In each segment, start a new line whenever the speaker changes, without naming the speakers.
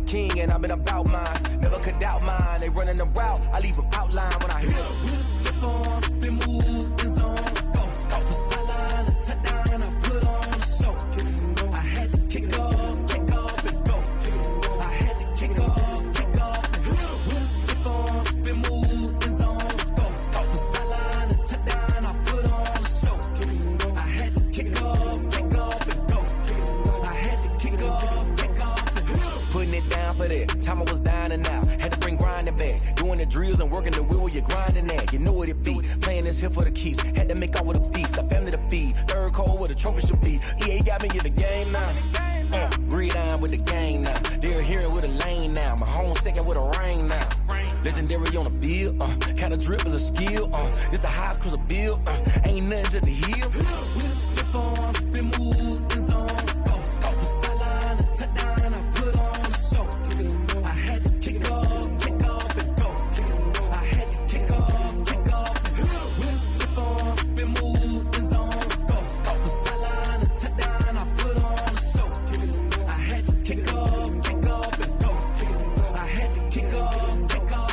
king and I've been about mine. Never could doubt mine. They running the route, I leave them outline when I hear them.
Step on, spin move, is on, scope. For sideline, a touchdown, I put on a show. I had to kick off and go. I had to kick off and go. Step on, spin move, is on, scope. For sideline, a touchdown, I put on a show. I had to kick off and go. I had to kick off and go.
Putting it down for that. Time I was down and out. Had to bring grinding back. Doing the drills and working the wheel where you're grinding at. You know what it be. Playing this here for the keeps. Had to make out with a feast. A family to feed. Third cold where the trophy should be. EA got me in the game now. Breed on with the gang now. They're hearing with a lane now. My home second with a rain now. Legendary on the field. Kinda drip is a skill. It's the highest cruiser bill. Ain't nothing to the heel.
We'll step on, spin move, is on, scope. For sideline, a touchdown, I put on a show. I had to kick off and go. I had to kick off and go. We'll step on, spin move, is on, scope. For sideline, a touchdown, I put on a show. I had to kick off and go. I had to kick off and go.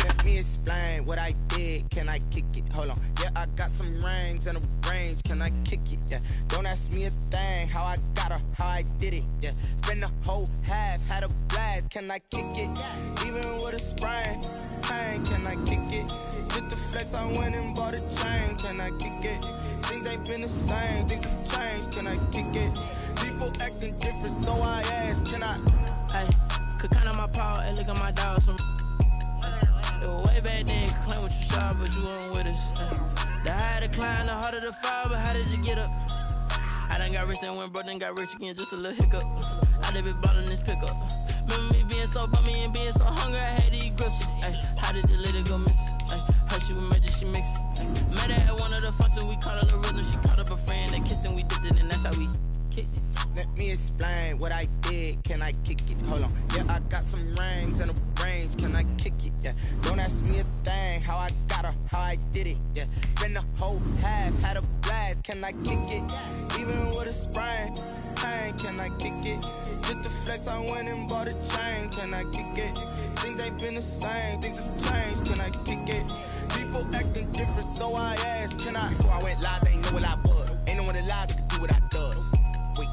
Let me explain what I did. Can I kick it? Hold on. Yeah, I got some rings and a range. Can I kick it? Yeah. Don't ask me a thing. How I got her, how I did it. Yeah. Spend the whole half, had a blast. Can I kick it? Even with a sprain. Pain, can I kick it? Just the flex, I went and bought a chain. Can I kick it? Things ain't been the same. Things have changed. Can I kick it? People acting different, so I asked. Can I?
Hey, could count on my power and look at my dogs. It was way back then, could claim what you saw, but you weren't with us. The higher the climb, the harder the fall, but how did you get up? I done got rich and went broke, then got rich again, just a little hiccup. I done been ballin' this pickup. Remember me being so bummy and being so hungry, I had to eat gristle. Ay, how did the lady go miss? Ay, her she was magic, she mixed. Met her at one of the functions, we caught her the rhythm. She caught up a friend, they kissed and we dipped it, and that's how we kicked it.
Let me explain what I did. Can I kick it? Hold on. Yeah, I got some rings and a range. Can I kick it? Yeah. Don't ask me a thing. How I got her, how I did it. Yeah. Spend the whole half, had a blast. Can I kick it? Even with a sprain. Pain, can I kick it? Just the flex, I went and bought a chain. Can I kick it? Things ain't been the same. Things have changed. Can I kick it? People acting different, so I asked. Can I? Before I went live, they ain't know what I was. Ain't no one alive that could do what I does. Wait.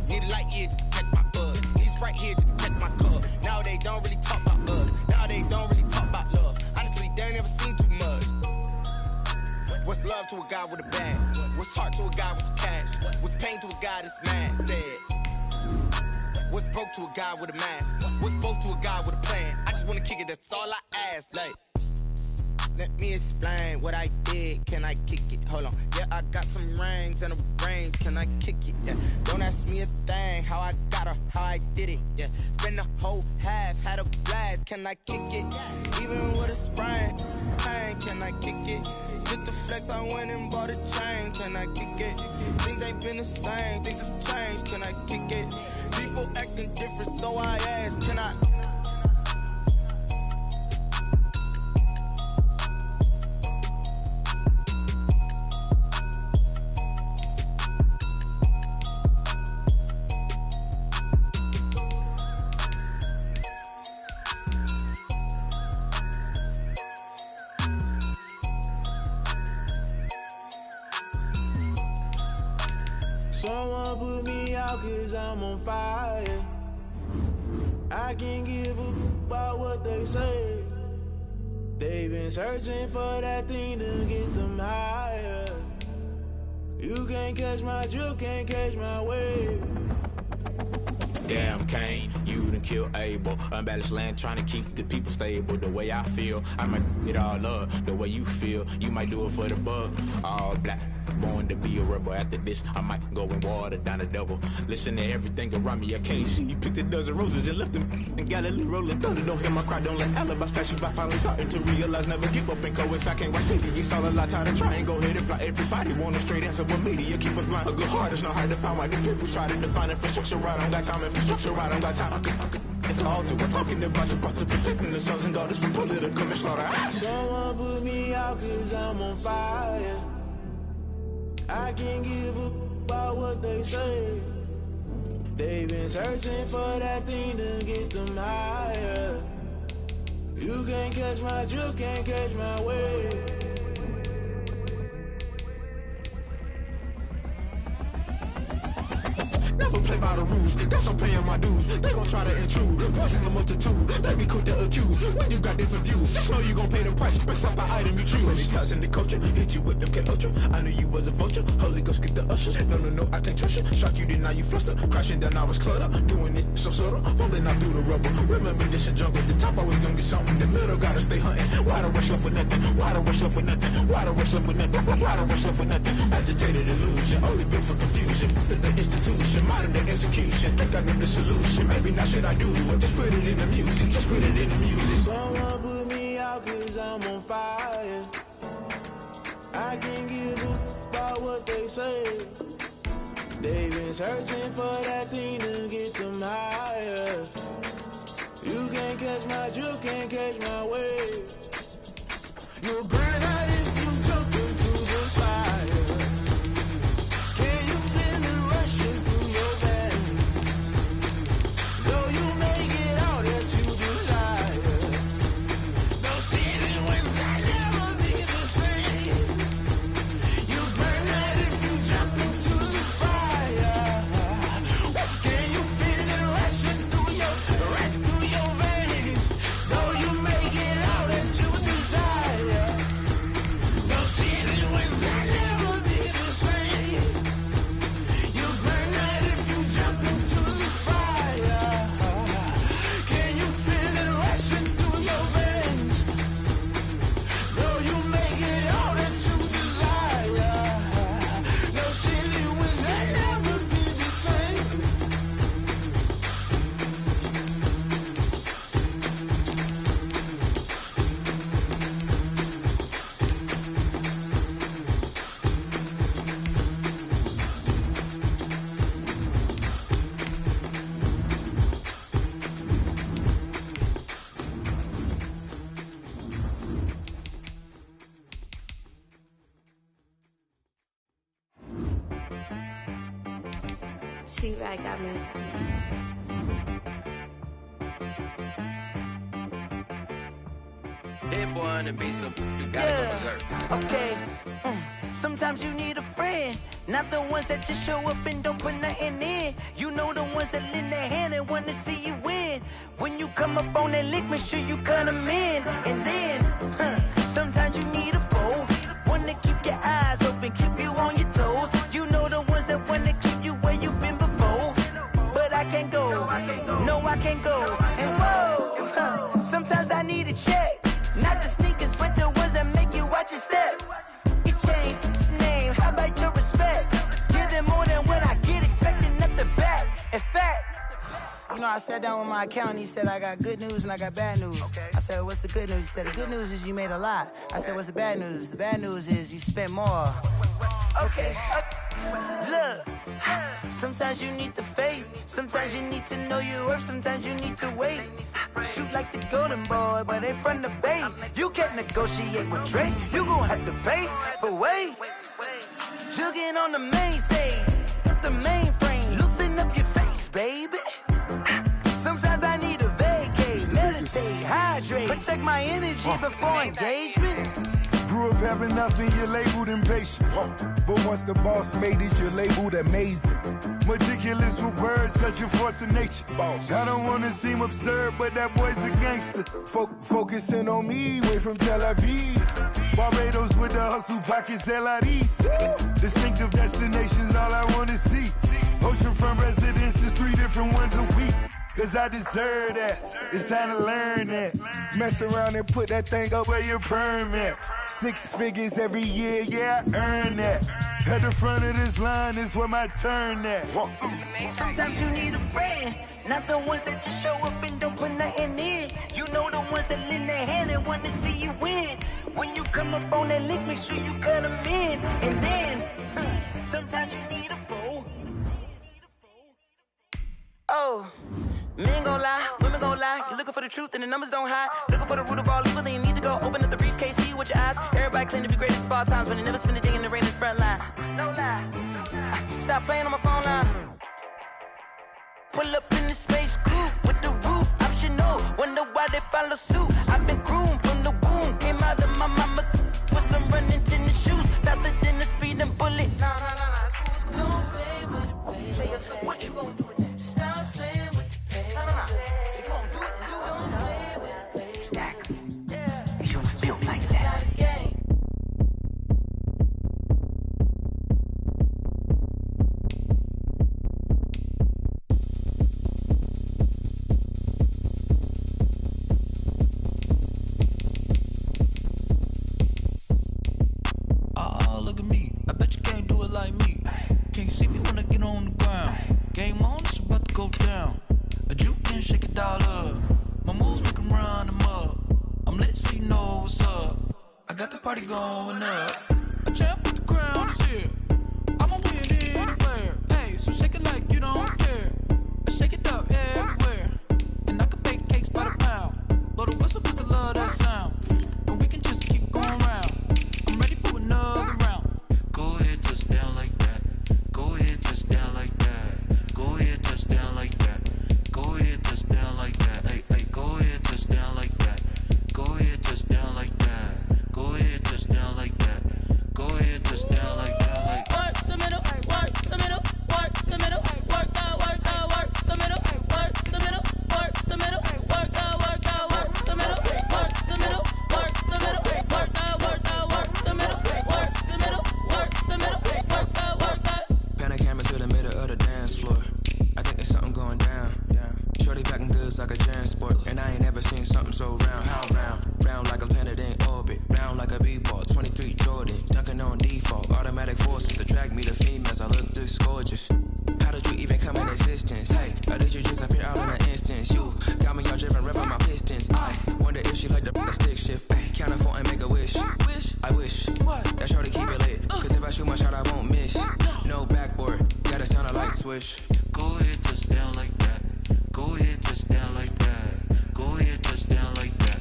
Need a light here just to catch my buzz. Need right here just to catch my cup. Now they don't really talk about us. Now they don't really talk about love. Honestly, they ain't never seen too much. What's love to a guy with a bag? What's heart to a guy with cash? What's pain to a guy that's mad? Said. What's broke to a guy with a mask? What's both to a guy with a plan? I just wanna kick it, that's all I ask. Like, let me explain what I did. Can I kick it? Hold on. Yeah, I got some rings and a range. Can I kick it? Yeah. Don't ask me a thing. How I got her, how I did it. Yeah. Spend the whole half, had a blast. Can I kick it? Even with a sprain. Pain, can I kick it? Just the flex, I went and bought a chain. Can I kick it? Things ain't been the same. Things have changed. Can I kick it? People acting different, so I asked. Can I?
Someone put me out 'cause I'm on fire. I can't give a about what they say. They've been searching for that thing to get them higher. You can't catch my drift, can't catch my wave.
Damn Kane, you done killed Abel. Unbalanced land trying to keep the people stable. The way I feel, I might get all up. The way you feel, you might do it for the buck. All black, Born to be a rebel. After this, I might go and water down the devil. Listen to everything around me, I can't see. He picked a dozen roses and left them in Galilee rolling thunder. Don't hear my cry, don't let alibis pass you by. Finally starting to realize, never give up and coincide. Can't watch TV, it's all a lot. Time to try and go ahead and fly. Everybody want a straight answer, but media keep us blind. A good heart is not hard to find. Why the people try to define infrastructure right? I don't got time. Infrastructure right, I don't got time. It's all to we're talking about you, about to protecting the sons and daughters from political manslaughter.
Someone put me out 'cause I'm on fire. I can't give up about what they say. They've been searching for that thing to get them higher. You can't catch my drift, can't catch my wave.
Never play by the rules, guess I'm paying my dues. They gon' try to intrude, poison the multitude. They be quick to accuse, when you got different views. Just know you gon' pay the price, based off the item you choose. Many times in the culture, hit you with the MK Ultra. I knew you was a vulture, Holy Ghost get the ushers. No, I can't trust you. Shock you, then now you fluster. Crashing down, I was cluttered. Doing this so subtle, fumbling out through the rubble. Remember this in jungle, the top always gonna get something. The middle gotta stay hunting. Why the rush left with nothing? Why the rush left with nothing? Why the rush left with nothing? Why the rush left with nothing? Agitated illusion, only built for confusion. The institution, modern day execution. Think I know the solution. Maybe now should I do it? Just put it in the music. Just put it in the music.
Someone put me out 'cause I'm on fire. I can't give up about what they say. They've been searching for that thing to get them higher. You can't catch my drift, can't catch my wave. You'll burn out if you jump into the fire. Can you feel it rushing through your veins? Though you make it all that you desire. No ceiling wins that never be the same. You burn out if you jump into the fire. Can you feel it rushing through your veins? Though you make it all that you desire. No ceiling wins that never be the same. You burn out if you jump into the fire. Can you feel it rushing through your veins? Though you make it all that you desire. No ceiling wins that never be the same.
T-Rag got me.
That boy on the beat, so you gotta go berserk.
Okay. Sometimes you need a friend, not the ones that just show up and don't put nothing in. You know the ones that lend their hand and want to see you win. When you come up on that lick, make sure you cut them in. And then, sometimes you need a foe, one to keep your eyes open, keep you on your toes. You know the ones that want to keep you where you've been before. But I can't go, no I can't go. And whoa, sometimes I need a check, not the sneakers, but the ones that make you watch your step. Your chain, name, how about your respect? Give them more than what I get, expecting up the back. In fact, you know, I sat down with my accountant, he said I got good news and I got bad news. I said, what's the good news? He said, the good news is you made a lot. I said, what's the bad news? The bad news is you spent more. Okay, look, sometimes you need the faith, sometimes you need to know your worth, sometimes you need to wait. Shoot like the golden boy, but ain't from the bay. You can't negotiate with Drake, you gon' have to pay. But wait, jugging on the main stage, the mainframe, loosen up your face, baby. Sometimes I need a vacate, meditate, hydrate, protect my energy before engagement.
Grew up having nothing, you're labeled impatient. But once the boss made it, you're labeled amazing. Meticulous with words, such a force of nature. I don't wanna seem absurd, but that boy's a gangster. Focusing on me, way from Tel Aviv. Barbados with the hustle pockets, LIDs. Distinctive destinations, all I wanna see. Oceanfront residences, 3 different ones a week. Cause I deserve that, it's time to learn that. Mess around and put that thing up where your perm at. 6 figures every year, yeah, I earn that. At the front of this line is where my turn at.
Sometimes you need a friend, not the ones that just show up and don't put nothing in. You know the ones that lend their hand and want to see you win. When you come up on that lick, make sure you cut them in. And then, sometimes you need a fool. Oh, men gon' lie, women gon' lie. You looking for the truth and the numbers don't hide. Looking for the root of all evil, then you need to go open up the briefcase, see with your eyes. Everybody claim to be greatest of all times, but they never spend a day in the rain in the front line. No lie. Stop playing on my phone line. Pull up in the space coupe with the roof optional. Wonder why they follow suit. I've been groomed from the womb. Came out of my mama with some running tennis shoes. Faster than the speeding bullet. Nah, it's cool. Don't play with the pain. Say what you gon' do with that? Stop playing with the pain. Nah. If you gon' do it, then you don't play with the pain. Exactly. Yeah. You don't feel like that. It's not a game.
Look at me, I bet you can't do it like me. Can't see me when I get on the ground. Game on, it's about to go down. A juke and shake it all up. My moves make them run them up. I'm lit so you know what's up. I got the party going up. A champ with the crown is here. I'ma win anywhere. Hey, so shake it like you don't care. I shake it up everywhere. And I can bake cakes by the pound. Blow the whistle cause I love that sound. And we can just keep going round. I'm ready for another round. Go ahead, touch down like that. Go ahead, touch down like that. Go ahead, touch down like that. Go ahead, touch down like that. Hey, go ahead, touch down like that. Go ahead, touch down like that. Go ahead, touch down like that. Go ahead, touch down like that. Like
work the middle, work the middle, work the middle, work out, work the middle, work the middle, work the middle, work out, work the middle, work the middle, work the middle, work out, work the middle, work the middle, work the middle, work out.
Pan a camera to the middle of the dance floor. I think there's something going down. Shorty packing goods like a transport, and I ain't never seen something so round. How round? Round like a planet in orbit, round like a b-ball. 23 Jordan, dunking on default. Automatic forces attract me to females. I look this gorgeous. How did you even come in existence? Hey, or did you just appear out in an instance? You got me all driven, revving my pistons. I wonder if she like the stick shift. Ay, count a four and make a wish. I wish that shorty keep it lit. Cause if I shoot my shot, I won't miss. No backboard, gotta sound a light switch.
go ahead, touch down like that. Go ahead, touch down like that. Go ahead, touch down like that.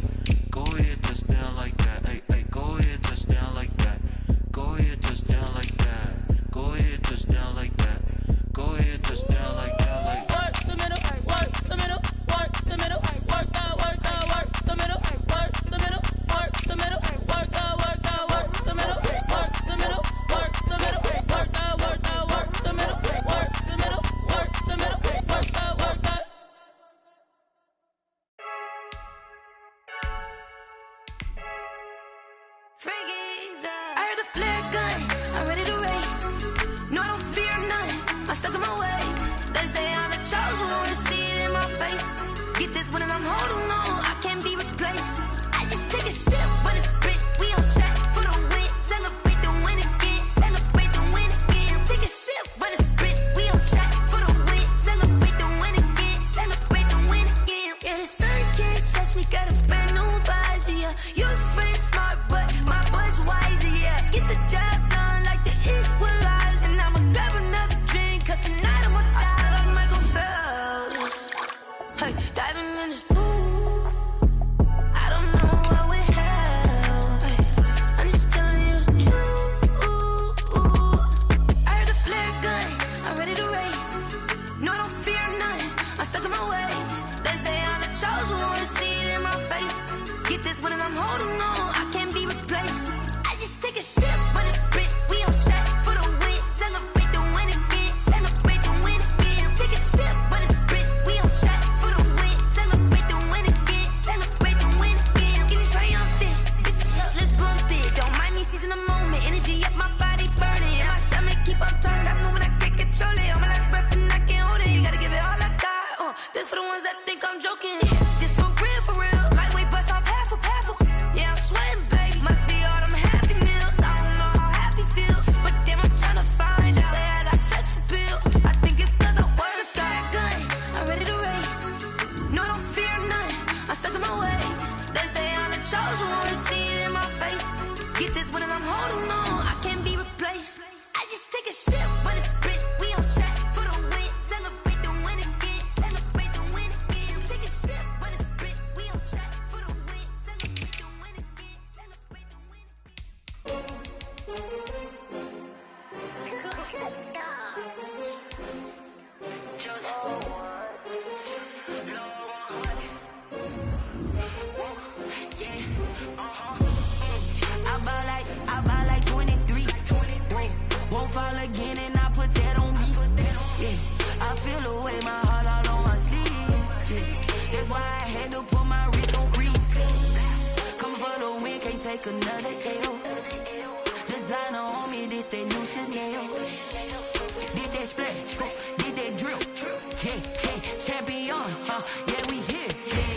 Go ahead, touch down like that. Hey, hey, go ahead, touch down like that. Go ahead, touch down like that. Go ahead, touch down like that. Go ahead, touch down like that. Like
work the middle, work the middle, work the middle, work out, work the middle, work the middle, work the middle, work out, work the middle, work the middle, work the middle, work out, work the middle, work the middle, work the middle, work out, work out.
I heard the flare gun, I'm ready to race. No, I don't fear none, I'm stuck in my ways. They say I'm the chosen one, to see it in my face. Get this one and I'm holding on, I can't be replaced. I just take a sip when it's spit, we on track for the win. Celebrate the win again, celebrate the win again. Take a sip when it's spit, we on track for the win. Celebrate the win again, celebrate the win again. Yeah, the sun can't touch me, got a brand new visor, yeah. Your friend smart, but my boy's wiser, yeah. Get the job done like the equalizer. And I'ma grab another drink, cause tonight I'ma die like Michael Phelps. Hey, diving in this pool, I don't know what would help. Hey, I'm just telling you the truth. I heard the flare gun, I'm ready to race. No, I don't fear none, I'm stuck in my ways. They say I'm the chosen one, to see it in my face. Get this one and I'm holding on, I can't be replaced. I just take a sip when it's Let's take a sip, but it's split. We on track for the win. Celebrate the win again. Celebrate the win again. Take a sip, but it's split. We on track for the win. Celebrate the win again. Celebrate the win I buy like 23. Won't fall again and I put that on me. Yeah, I feel away my heart all on my sleeve. Yeah, that's why I had to put my wrist on freeze. Come for the win, can't take another L. Designer on me, this that new Chanel. Did that splash, did that drill. Yeah, champion, yeah, we here.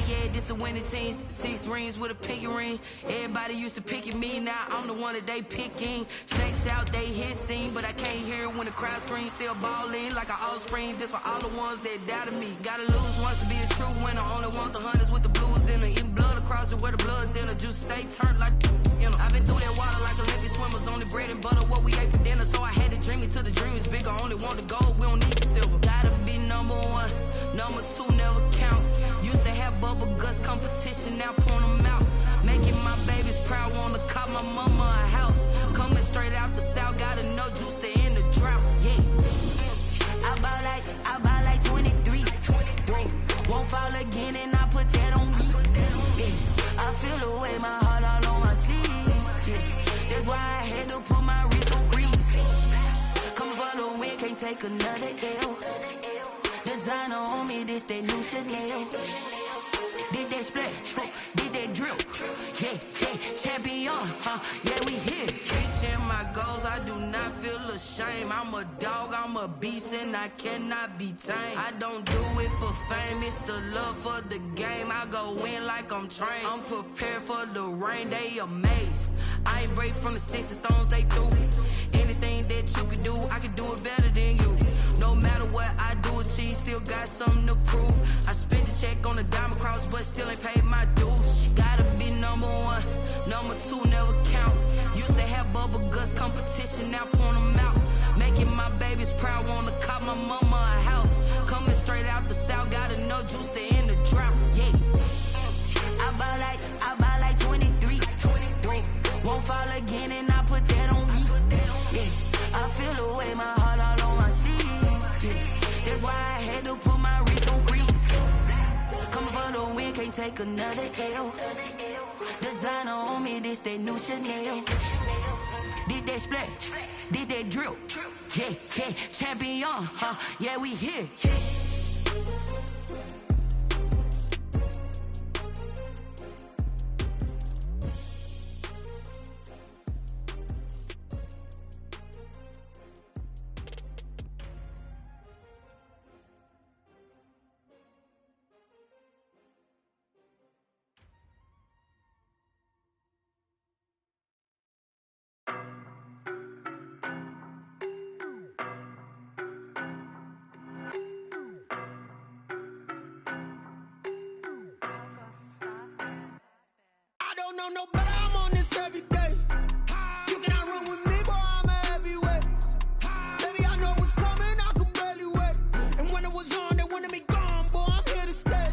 Yeah, this the winning team. 6 rings with a pinky ring. Everybody used to picking me, now I'm the one that they picking. Snakes out, they hissing, but I can't hear when the crowd screams. Still balling like an offspring. This for all the ones that doubted me. Gotta lose once to be a true winner. Only want the hunters with the blues in it. Eating blood across it where the blood dinner. Juice stay turned like you know. I've been through that water like Olympic swimmers. Only bread and butter what we ate for dinner. So I had to dream it till the dream is bigger. Only want the gold, we don't need the silver. Gotta be number 1, number 2 never count. Used to have bubble guts competition, now point them out. Making my babies proud, wanna cop my mama a house. Coming straight out the south, gotta know juice to end the drought. Yeah, I buy like 23. Won't fall again and I put that on me. Yeah, I feel away my heart all on my sleeve. Yeah, that's why I had to put my wrist on freeze. Coming for the win, can't take another L. Designer on me, this that new Chanel. Did that splash, did that drill. Yeah, champion, yeah, we here. Reaching my goals, I do not feel ashamed. I'm a dog, I'm a beast, and I cannot be tamed. I don't do it for fame, it's the love for the game. I go in like I'm trained. I'm prepared for the rain, they amazed. I ain't break from the sticks and stones they threw. Anything that you could do, I could do it better than you. No matter what I do, achieve, still got something to prove. I spent the check on the diamond cross, but still ain't paid my dues. Gotta be number 1, number 2 never count. Used to have bubble guts competition, now point them out. Making my babies proud, wanna cop my mama a house. Coming straight out the south, gotta know juice to end the drought. Yeah, I buy like 23. Won't fall again and I put that on me. Yeah, I feel away my heart all on my sleeve. Yeah, that's why I had to put my wrist on freeze. Come for the win, can't take another L. Designer on me, this that new Chanel. Did that splash, did that drill. Yeah, champion, yeah, we here.
No, but I'm on this every day. You cannot run with me, boy, I'm a heavyweight. Baby, I know what's coming, I could barely wait. And when it was on, they wanted me gone, boy, I'm here to stay.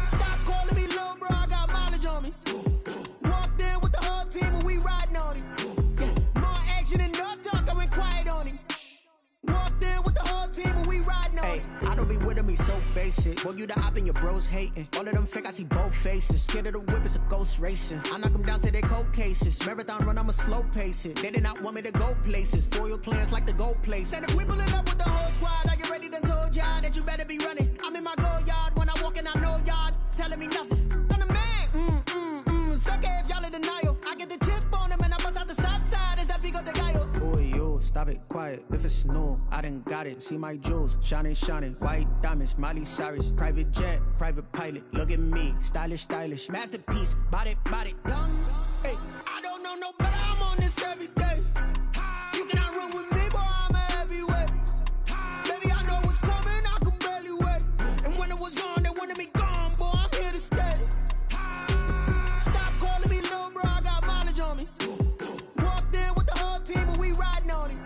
Stop calling me little bro, I got mileage on me. Walked in with the whole team and we riding on him. Yeah, more action and no talk, I went quiet on him. Walked in with the whole team and we riding on him.
I don't be with me so basic. Boy, you the op and your bros hating. All of them fake, I see both faces. Scared of the whip, it's a ghost racing. I knock them down to their cold cases. Marathon run, I'ma slow pace it. They did not want me to go places. Foil plans like the gold place. And if we pulling up with the whole squad, are you ready? Done told y'all that you better be running. I'm in my go yard. When I walk in, I know y'all telling me nothing. I'm the man. Suck it if y'all in denial. I get the chip on them and I bust out the south side. Is that Pico de Gallo? Boy, you stop it, quiet. If it's new, I done got it. See my jewels, shining, white diamonds, Miley Cyrus, private jet, private pilot. Look at me, stylish, masterpiece, body, young. Hey,
I don't know no better, I'm on this every day. You cannot run with me, boy, I'm a heavyweight. Baby, I know what's coming, I could barely wait. And when it was on, they wanted me gone, boy, I'm here to stay. Stop calling me little bro, I got mileage on me. Walked in with the whole team and we riding on him.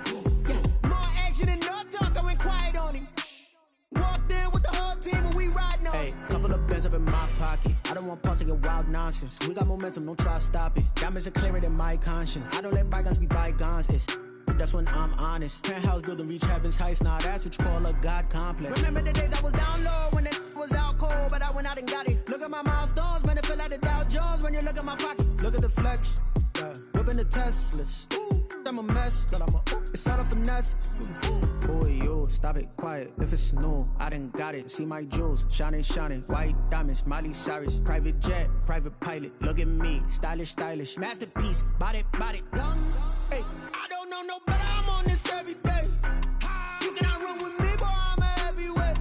your wild nonsense. We got momentum, don't try to stop it. Diamonds are clearer than my conscience. I don't let bygones be bygones. That's when I'm honest. Penthouse building, reach heaven's heights. Nah, that's what you call a God complex.
Remember the days I was down low when it was out cold, but I went out and got it. Look at my milestones, man, it feel like the Dow Jones when you look at my pocket.
Look at the flex, whipping the Teslas. I'm a mess, but it's all a finesse. Boy, yo, stop it, quiet. If it's new, I done got it. See my jewels, shining, shining. White diamonds, Miley Cyrus. Private jet, private pilot. Look at me, stylish, stylish. Masterpiece, body, young.
Hey, I don't know no better, I'm on this every day. You cannot run with me, boy, I'm a heavyweight.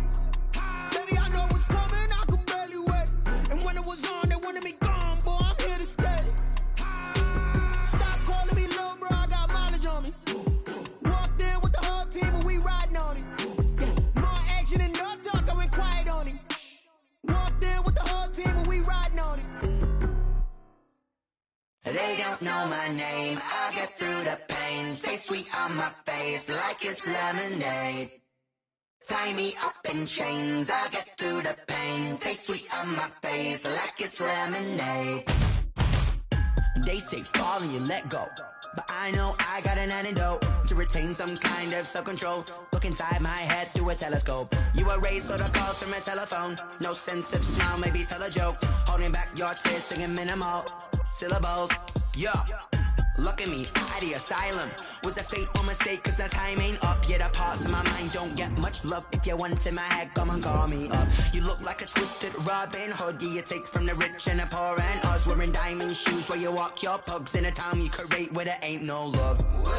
Baby, I know what's coming, I could barely wait. And when it was on, they wanted me gone, boy, I'm here to stay. Stop calling me little bro, I got mileage on me. Walked in with the whole team and we riding on it. More action and no talk, I went quiet on it. Walked in with the whole team and we riding on it.
They don't know my name, I get through the pain. Taste sweet on my face like it's lemonade. Tie me up in chains, I get through the pain. Taste sweet on my face like it's lemonade.
They say fall and you let go, but I know I got an antidote to retain some kind of self-control. Look inside my head through a telescope. You erase all the calls from a telephone. No sense of smile, maybe tell a joke. Holding back your tears, singing minimal syllables. Yeah, look at me, at the asylum. Was a fate or mistake, cause the time ain't up. Yeah, the parts of my mind don't get much love. If you want in my head, come and call me up. You look like a twisted Robin Hood. Yeah, you take from the rich and the poor and us. Wearing diamond shoes where you walk your pugs in a town you create where there ain't no love.
Where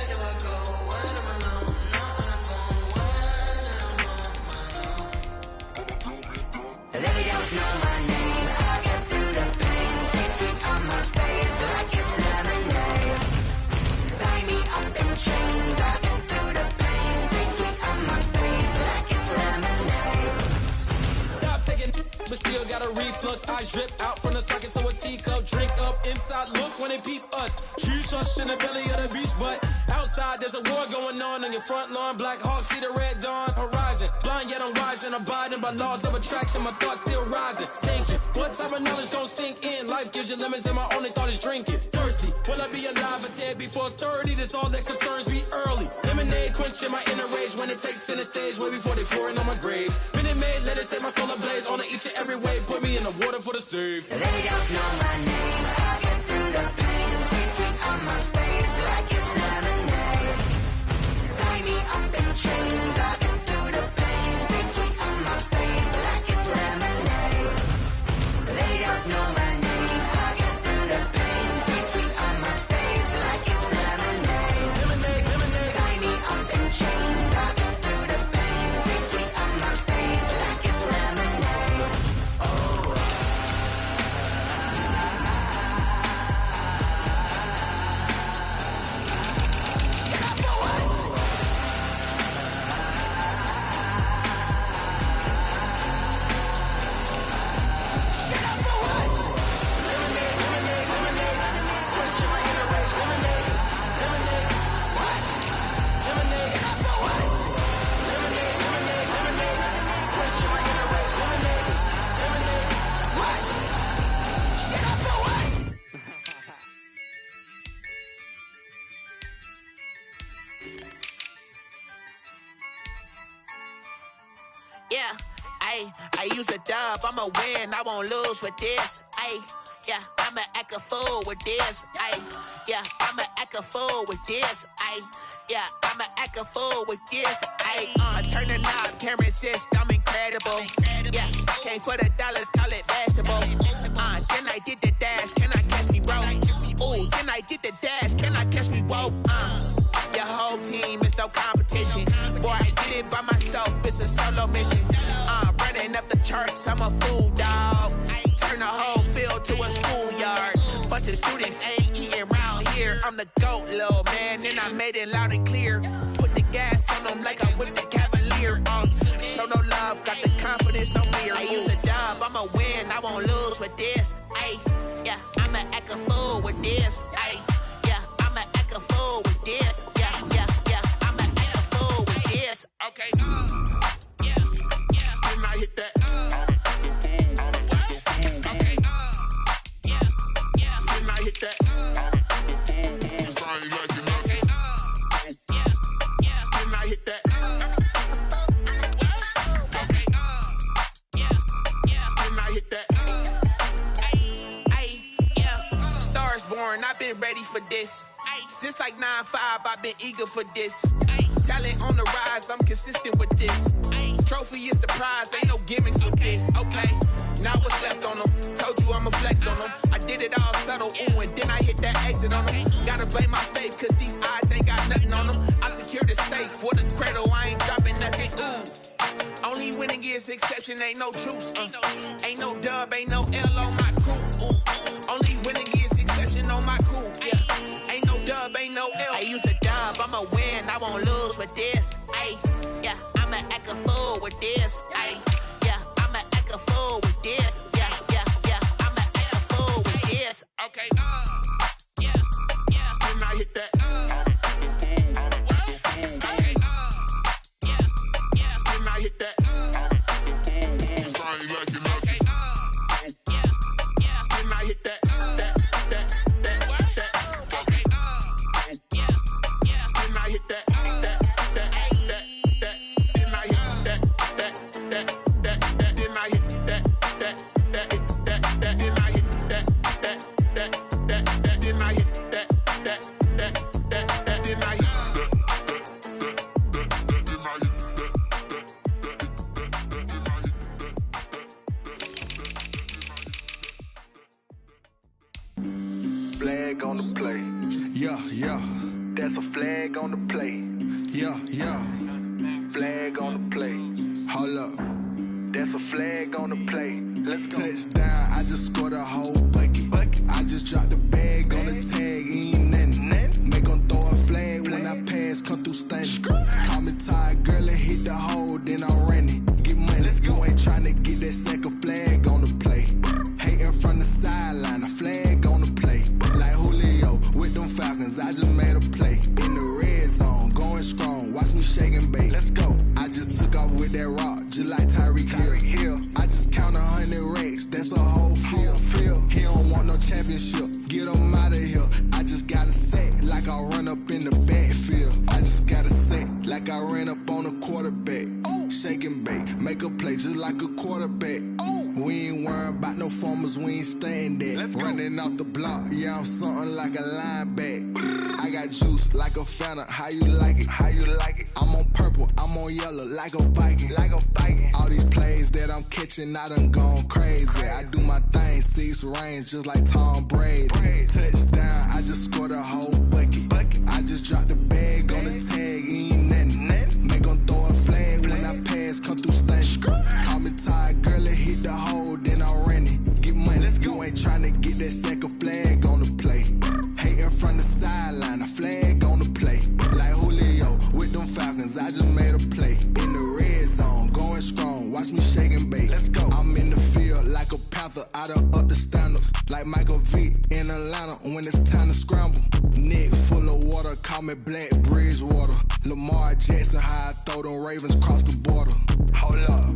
do I go? When am I alone? Not on the phone. When am I on my
They don't know my name, I get through the pain. Taste sweet on my face like it's lemonade. Tie me up in chains, I get through the pain. Taste sweet on my face like it's lemonade.
Stop taking but still got a reflux. Eyes drip out from the socket to a teacup. Drink up inside, look when they peep us. Huge us in the belly of the beach, but outside there's a war going on your front lawn. Black Hawk see the red dawn horizon. Blind yet I'm rising, abiding by laws of attraction. My thoughts still rising, thinking what type of knowledge gon' sink in? Life gives you lemons and my only thought is drinking. Thirsty, will I be alive or dead before 30? That's all that concerns me early. Lemonade quenching my inner rage when it takes center stage way before they pouring on my grave. Minute Maid, let it set my soul ablaze on each and every way. Put me in the water for the save.
They don't know my name, I get through the pain. Taste sweet on my face like it's lemonade. Tie me up in chains, I get through the pain. Taste sweet on my face like it's lemonade. They don't know my name, I get through the pain. Taste sweet on my face like it's lemonade. Tie me up in chains, I get through the pain. Taste sweet on my face like it's lemonade.
Yeah, I use a dub, I'ma win, I won't lose with this. Yeah, I'ma act a fool with this. Yeah, I'ma act a fool with this. Yeah, I'ma act a fool with this. I turn the knob, can't resist, I'm incredible. Yeah, came for the dollars, call it vegetable. Then I did the dash, can I catch me, bro? Ooh, then I did the dash, can I catch me, whoa? Your whole team is no competition. Boy, I did it by myself, it's a solo mission. Running up the charts, I'm a fool, dog. Turn the whole field to a schoolyard. Bunch of students ain't eating round here. I'm the GOAT, little man, and I made it loud and clear. Put the gas on them like I'm with the Cavalier. Show no love, got the confidence, no fear. I use a dub, I'ma win, I won't lose with this. Yeah, I'ma act a fool with this. Yeah, I'ma act a fool with this. Yeah, I'ma act a fool with this. Okay, yeah, then I hit that. Okay, for this. Since like 9-5, I've been eager for this. Talent on the rise, I'm consistent with this. Trophy is the prize, ain't no gimmicks with this. Okay, now what's left on them? Told you I'ma flex on them. I did it all subtle, ooh, and then I hit that exit on them. Gotta blame my faith, cause these eyes ain't got nothing on them. I secured the safe for the cradle, I ain't dropping nothing, ooh. Only winning is exception, ain't no truce. Ain't no dub, ain't no L on my crew. Ooh. Only winning is exception on my crew. Yeah. Ain't no dub, ain't no L. I use a dub, I'ma win, I won't lose with this. Ay, yeah, I'ma act a fool with this. Ay, yeah, I'ma act a fool with this. Yeah, yeah, yeah, I'ma act a fool with this. Okay, yeah, yeah. Then I hit that. Hit that. Sound like you know. Okay. Yeah, yeah. Then I hit that. Okay. Yeah, yeah. Then I hit that. Then I hit that. Then I hit that. Then I hit that. Then I hit that.
Flag on the play.
Yeah, yeah.
That's a flag on the play.
Yeah, yeah.
Flag on the play.
Hold up.
That's a flag on the play. Let's go.
Touchdown, I just scored a whole bucket. I just dropped the bag on the tag, ain't nothing. Make 'em throw a flag when I pass, come through stunning. Call me tired, girl, and hit the hole, then I'm running. Get money, you ain't tryna get that second flag on the play. Hating from the sideline, a flag on the play. Like Julio with them Falcons, I just made a play. In the red zone, going strong, watch me shake and bake.
Let's go.
I just took off with that rock, just like Tyreek Hill. I just count 100 racks, that's a whole field. He don't want no championship, get him out of here. I just got a set, like I run up in the backfield. I just got a set, like I ran up on a quarterback. Shake and bake, make a play just like a quarterback. We ain't worrying about no formers, we ain't staying there. Running off the block, yeah, I'm something like a linebacker. I got juice like a Fanta, how you like it?
How you like it?
I'm on purple, I'm on yellow, like a Viking.
Like a Viking.
All these plays that I'm catching, I done gone crazy. I do my thing, 6 range, just like Tom Brady. Touchdown, I just scored a whole bucket. I just dropped the bag on the tag, ain't nothing. Make 'em throw a flag when I pass, come through stunning. Call me tired, girl, and hit the hole, then I'm running. Get money, you ain't tryna get that second flag on the play. Hating from the sideline, a flag on the play. Like Julio with them Falcons, I just made a play. In the red zone, going strong, watch me shake and bake.
Let's go.
I'm in the field like a Panther, I done up the standards. Like Michael Vick in Atlanta when it's time to scramble. Neck full of water, call me Black Bridgewater. Lamar Jackson, how I throw them Ravens cross the border.
Hold up.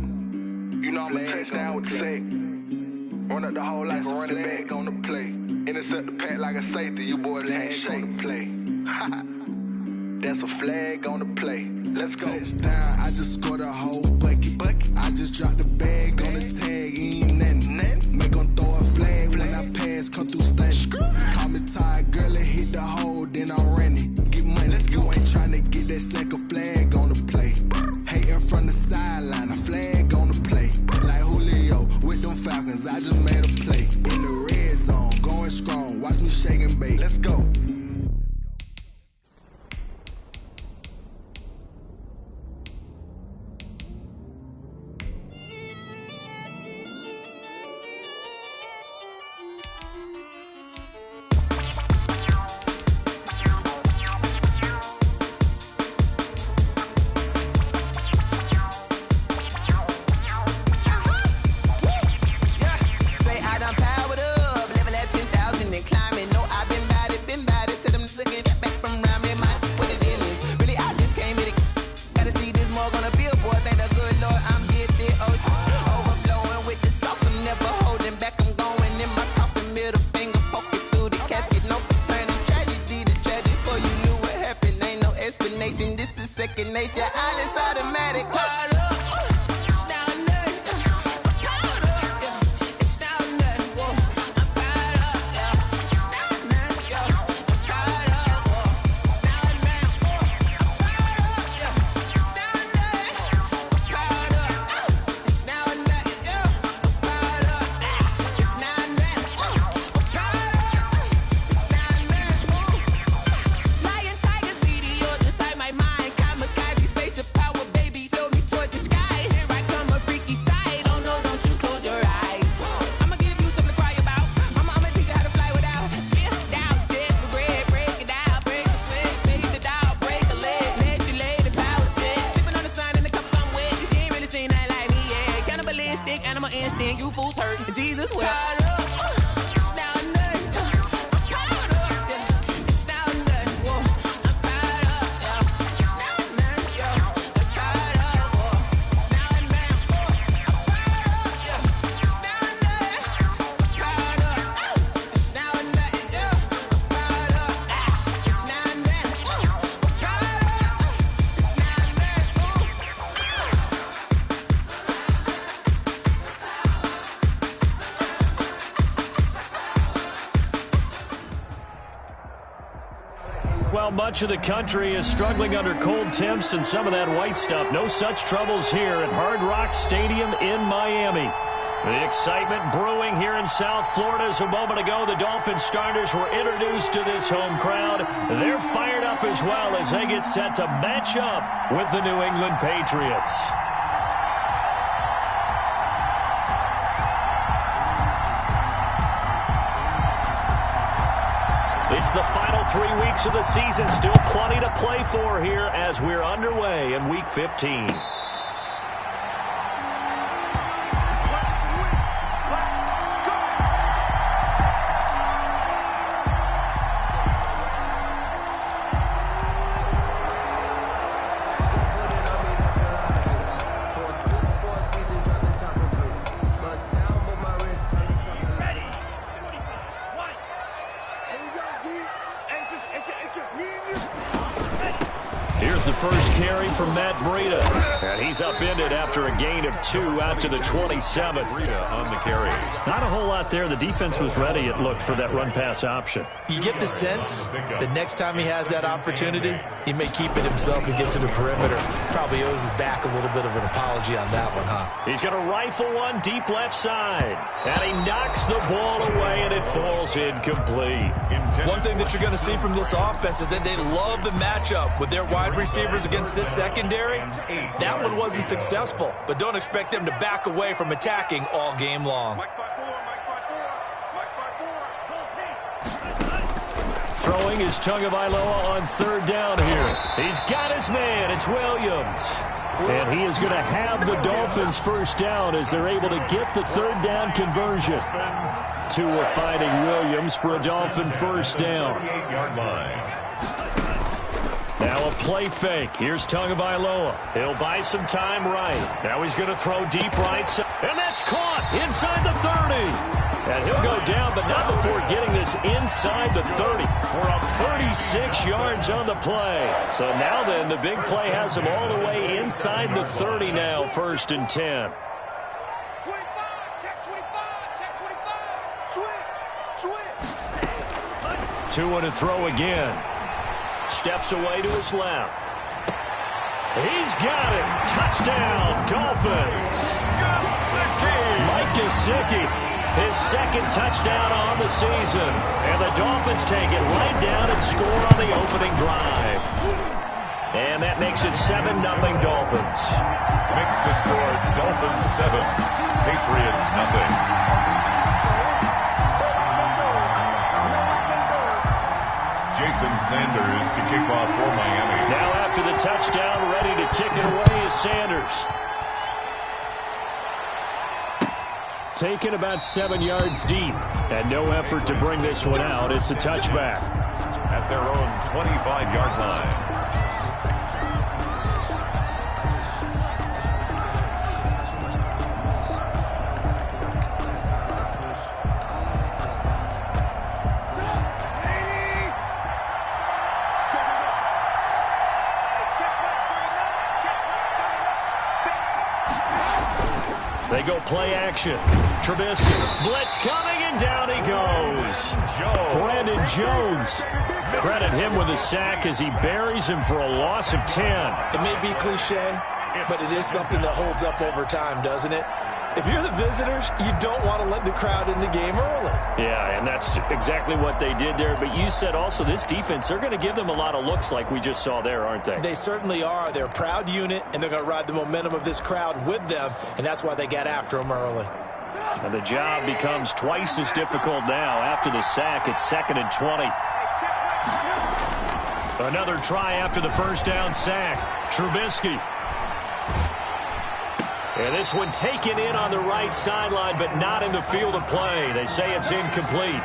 You know I'm a touchdown with the sack. Run up the hole like a running back on the play. Intercept the pack like a safety. You boys ain't shake the play. That's a flag on the play. Let's go.
Touchdown, I just scored a whole bucket. I just dropped the bag on the tag, ain't nothing. Make 'em throw a flag when I pass, come through stunning. Call me tired, girl, and hit the hole, then I'm running. Get money, you ain't tryna get that second flag on the play. Hating from the sideline, a flag on the play. Like Julio with them Falcons, I just made a play. In the red zone, going strong, watch me shake and bake.
Let's go.
second nature. All is automatic.
Well, much of the country is struggling under cold temps and some of that white stuff. No such troubles here at Hard Rock Stadium in Miami. The excitement brewing here in South Florida. As a moment ago, the Dolphins starters were introduced to this home crowd. They're fired up as well as they get set to match up with the New England Patriots. It's the final 3 weeks of the season. Still plenty to play for here as we're underway in Week 15. First carry from Matt Breida. And he's upended after a gain of 2 out to the 27.
Breida on the carry.
Not a whole lot there. The defense was ready, it looked, for that run-pass option.
You get the sense that next time he has that opportunity, he may keep it himself and get to the perimeter. Probably owes his back a little bit of an apology on that one, huh?
He's going to rifle one deep left side. And he knocks the ball away, and it falls incomplete.
One thing that you're going to see from this offense is that they love the matchup with their wide receivers against this secondary. That one wasn't successful, but don't expect them to back away from attacking all game long.
Throwing is Tagovailoa on third down here. He's got his man. It's Williams. And he is going to have the Dolphins first down as they're able to get the third down conversion. Tua finding Williams for a Dolphin first down. Now a play fake. Here's Tagovailoa. He'll buy some time right. Now he's going to throw deep right side. And that's caught inside the 30. And he'll go down, but not before getting this inside the 30. We're up 36 yards on the play. So now then, the big play has him all the way inside the 30 now, 1st and 10. Tua to throw again. Steps away to his left. He's got it. Touchdown, Dolphins. Mike Gesicki. His second touchdown on the season. And the Dolphins take it right down and score on the opening drive. And that makes it 7-0 Dolphins.
Makes the score Dolphins 7, Patriots 0. Jason Sanders to kick off for Miami.
Now after the touchdown, ready to kick it away is Sanders. Taken about 7 yards deep, and no effort to bring this one out. It's a touchback.
At their own 25-yard line.
They go play action. Trubisky. Blitz coming, and down he goes. Brandon Jones. Credit him with a sack as he buries him for a loss of 10.
It may be cliche, but it is something that holds up over time, doesn't it? If you're the visitors, you don't want to let the crowd in the game early.
Yeah, and that's exactly what they did there. But you said also this defense, they're going to give them a lot of looks like we just saw there, aren't they?
They certainly are. They're a proud unit, and they're going to ride the momentum of this crowd with them, and that's why they got after them early.
And the job becomes twice as difficult now. After the sack, it's 2nd and 20. Another try after the first down sack. Trubisky. And this one taken in on the right sideline, but not in the field of play. They say it's incomplete.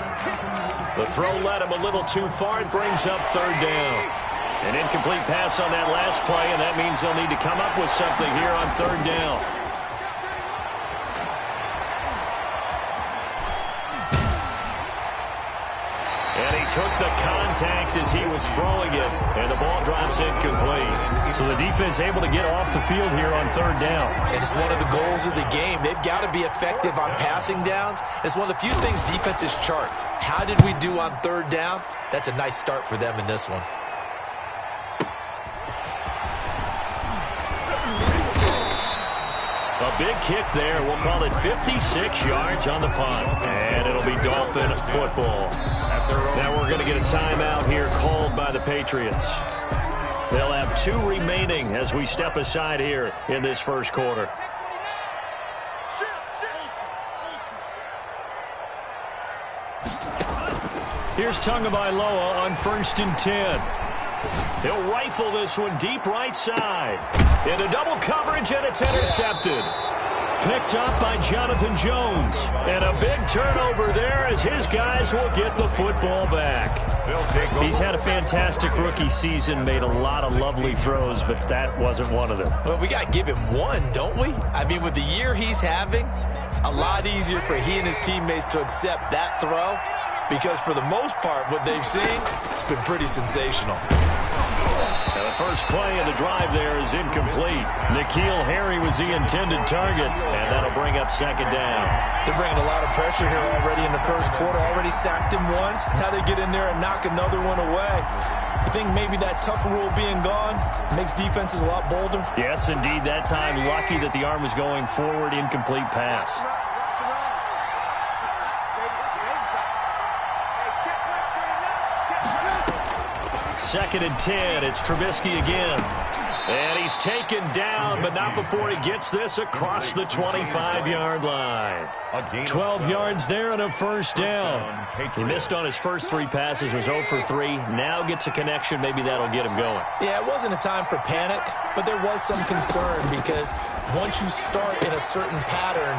The throw led him a little too far. It brings up third down. An incomplete pass on that last play, and that means they'll need to come up with something here on third down. And he took the contact as he was throwing it, and the ball drops incomplete. So the defense able to get off the field here on third down.
And it's one of the goals of the game. They've got to be effective on passing downs. It's one of the few things defenses chart. How did we do on third down? That's a nice start for them in this one.
A big kick there. We'll call it 56 yards on the punt. And it'll be Dolphin football. Now we're going to get a timeout here called by the Patriots. They'll have 2 remaining as we step aside here in this first quarter. Here's Tagovailoa on 1st and 10. He'll rifle this one deep right side. Into double coverage, and it's intercepted. Picked up by Jonathan Jones. And a big turnover there as his guys will get the football back. He's had a fantastic rookie season, made a lot of lovely throws, but that wasn't one of them.
Well, we got to give him one, don't we? I mean, with the year he's having, a lot easier for he and his teammates to accept that throw, because for the most part, what they've seen, it's been pretty sensational.
Now the first play of the drive there is incomplete. N'Keal Harry was the intended target, and that'll bring up 2nd down.
They're bringing a lot of pressure here already in the first quarter. Already sacked him once. Now they get in there and knock another one away. You think maybe that Tucker rule being gone makes defenses a lot bolder?
Yes, indeed. That time, lucky that the arm was going forward, incomplete pass. 2nd and 10. It's Trubisky again. And he's taken down, but not before he gets this across the 25-yard line. 12 yards there and a first down. He missed on his first 3 passes, was 0 for 3. Now gets a connection. Maybe that'll get him going.
Yeah, it wasn't a time for panic, but there was some concern because once you start in a certain pattern,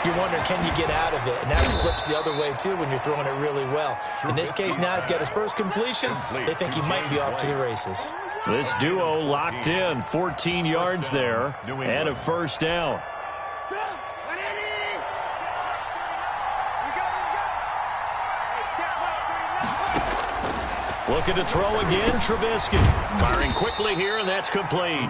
you're wondering, can you get out of it? And that flips the other way, too, when you're throwing it really well. In this case, now he's got his first completion. They think he might be off to the races.
This duo locked in, 14 yards there, and a first down. Looking to throw again, Trubisky. Firing quickly here, and that's complete.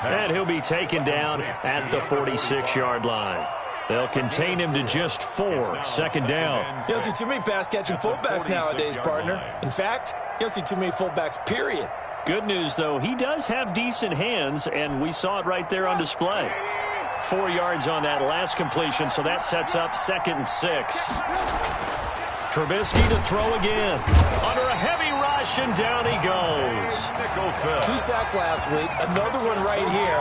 And he'll be taken down at the 46-yard line. They'll contain him to just 4, 2nd down.
You don't see too many pass-catching fullbacks nowadays, partner. In fact, you don't see too many fullbacks, period.
Good news, though, he does have decent hands, and we saw it right there on display. 4 yards on that last completion, so that sets up 2nd and 6. Trubisky to throw again. Under a heavy rush, and down he goes.
2 sacks last week, another one right here.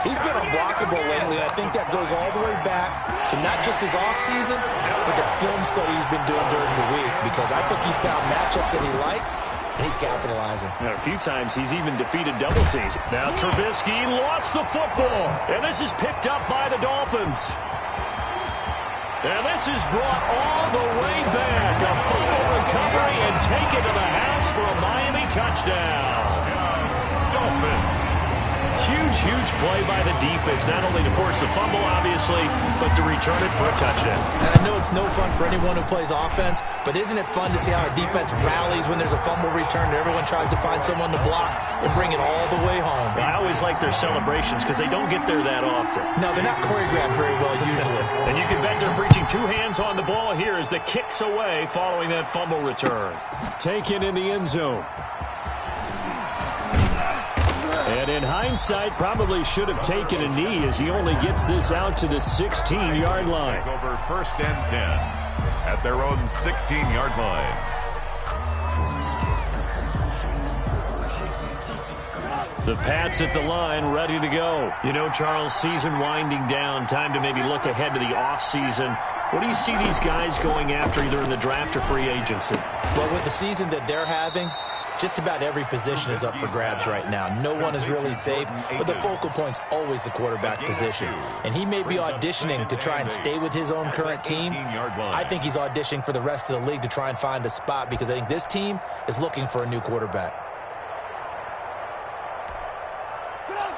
He's been unblockable lately, and I think that goes all the way back to not just his offseason, but the film study he's been doing during the week, because I think he's found matchups that he likes, and he's capitalizing.
And a few times he's even defeated double teams. Now Trubisky lost the football, and this is picked up by the Dolphins. And this is brought all the way back. A fumble recovery and taken to the house for a Miami touchdown. Dolphins. Huge play by the defense, not only to force the fumble, obviously, but to return it for a touchdown.
And I know it's no fun for anyone who plays offense, but isn't it fun to see how a defense rallies when there's a fumble return and everyone tries to find someone to block and bring it all the way home?
Well, I always like their celebrations because they don't get there that often.
No, they're not choreographed very well usually.
And you can bet they're preaching 2 hands on the ball here as the kicks away following that fumble return. Taken in the end zone. And in hindsight, probably should have taken a knee as he only gets this out to the 16-yard line.
Over 1st and 10 at their own 16-yard line.
The Pats at the line, ready to go. You know, Charles, season winding down, time to maybe look ahead to the offseason. What do you see these guys going after either in the draft or free agency?
Well, with the season that they're having, just about every position is up for grabs right now. No one is really safe, but the focal point's always the quarterback position. And he may be auditioning to try and stay with his own current team. I think he's auditioning for the rest of the league to try and find a spot because I think this team is looking for a new quarterback.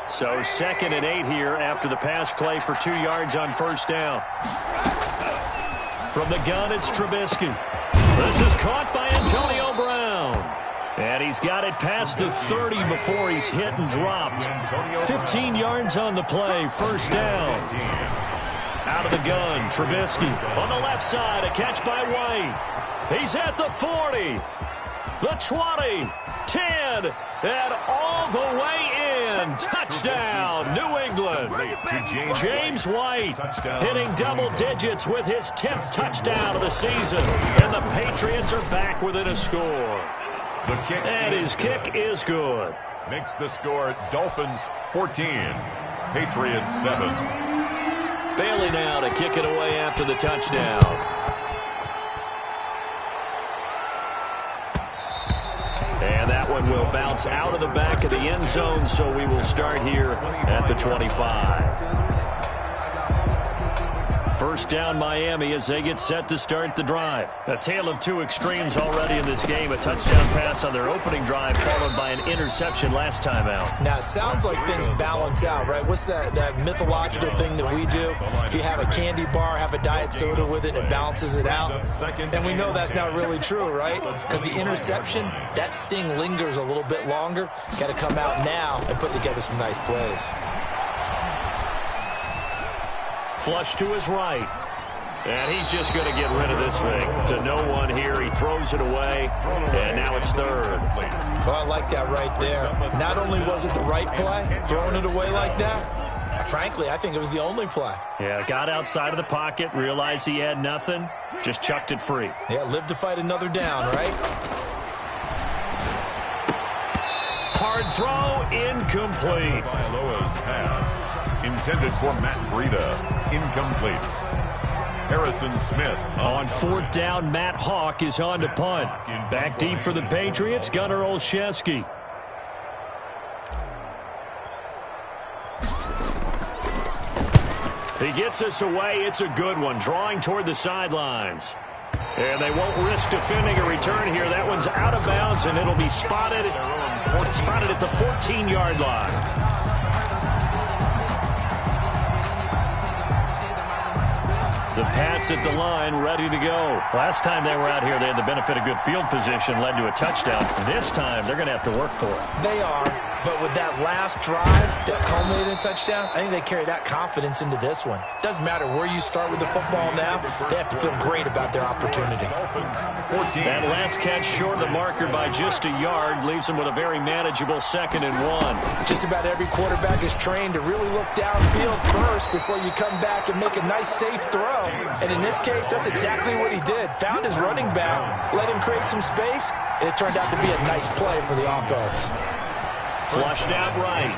So 2nd and 8 here after the pass play for 2 yards on first down. From the gun, it's Trubisky. This is caught by Antonio Brown. And he's got it past the 30 before he's hit and dropped. 15 yards on the play, first down. Out of the gun, Trubisky on the left side, a catch by White. He's at the 40, the 20, 10, and all the way in. Touchdown, New England.
to
James White hitting double digits with his 10th touchdown of the season. And the Patriots are back within a score.
The kick
and his kick is good.
Makes the score Dolphins 14, Patriots 7.
Bailey now to kick it away after the touchdown. And that one will bounce out of the back of the end zone, so we will start here at the 25. First down Miami as they get set to start the drive. A tale of two extremes already in this game. A touchdown pass on their opening drive followed by an interception last time out.
Now, it sounds like things balance out, right? What's that mythological thing that we do? If you have a candy bar, have a diet soda with it, it balances it out. And we know that's not really true, right? Because the interception, that sting lingers a little bit longer. Got to come out now and put together some nice plays.
Flush to his right. And he's just going to get rid of this thing. To no one here. He throws it away. And now it's third.
Well, I like that right there. Not only was it the right play, throwing it away like that, frankly, I think it was the only play.
Yeah, got outside of the pocket, realized he had nothing, just chucked it free.
Yeah, live to fight another down, right?
Hard throw, incomplete.
Bailoa's pass. Intended for Matt Breida. Incomplete. Harrison Smith.
On fourth down, Matt Hawk is on to punt. Back deep for the Patriots, Gunnar Olszewski. He gets us away. It's a good one. Drawing toward the sidelines. And they won't risk defending a return here. That one's out of bounds, and it'll be spotted at the 14-yard line. The Pats at the line, ready to go. Last time they were out here, they had the benefit of good field position, led to a touchdown. This time, they're going to have to work for it.
They are, but with that last drive that culminated in a touchdown, I think they carry that confidence into this one. Doesn't matter where you start with the football now, they have to feel great about their opportunity.
That last catch short of the marker by just a yard leaves them with a very manageable 2nd and 1.
Just about every quarterback is trained to really look downfield first before you come back and make a nice, safe throw. And in this case, that's exactly what he did. Found his running back, let him create some space, and it turned out to be a nice play for the offense.
Flushed out right.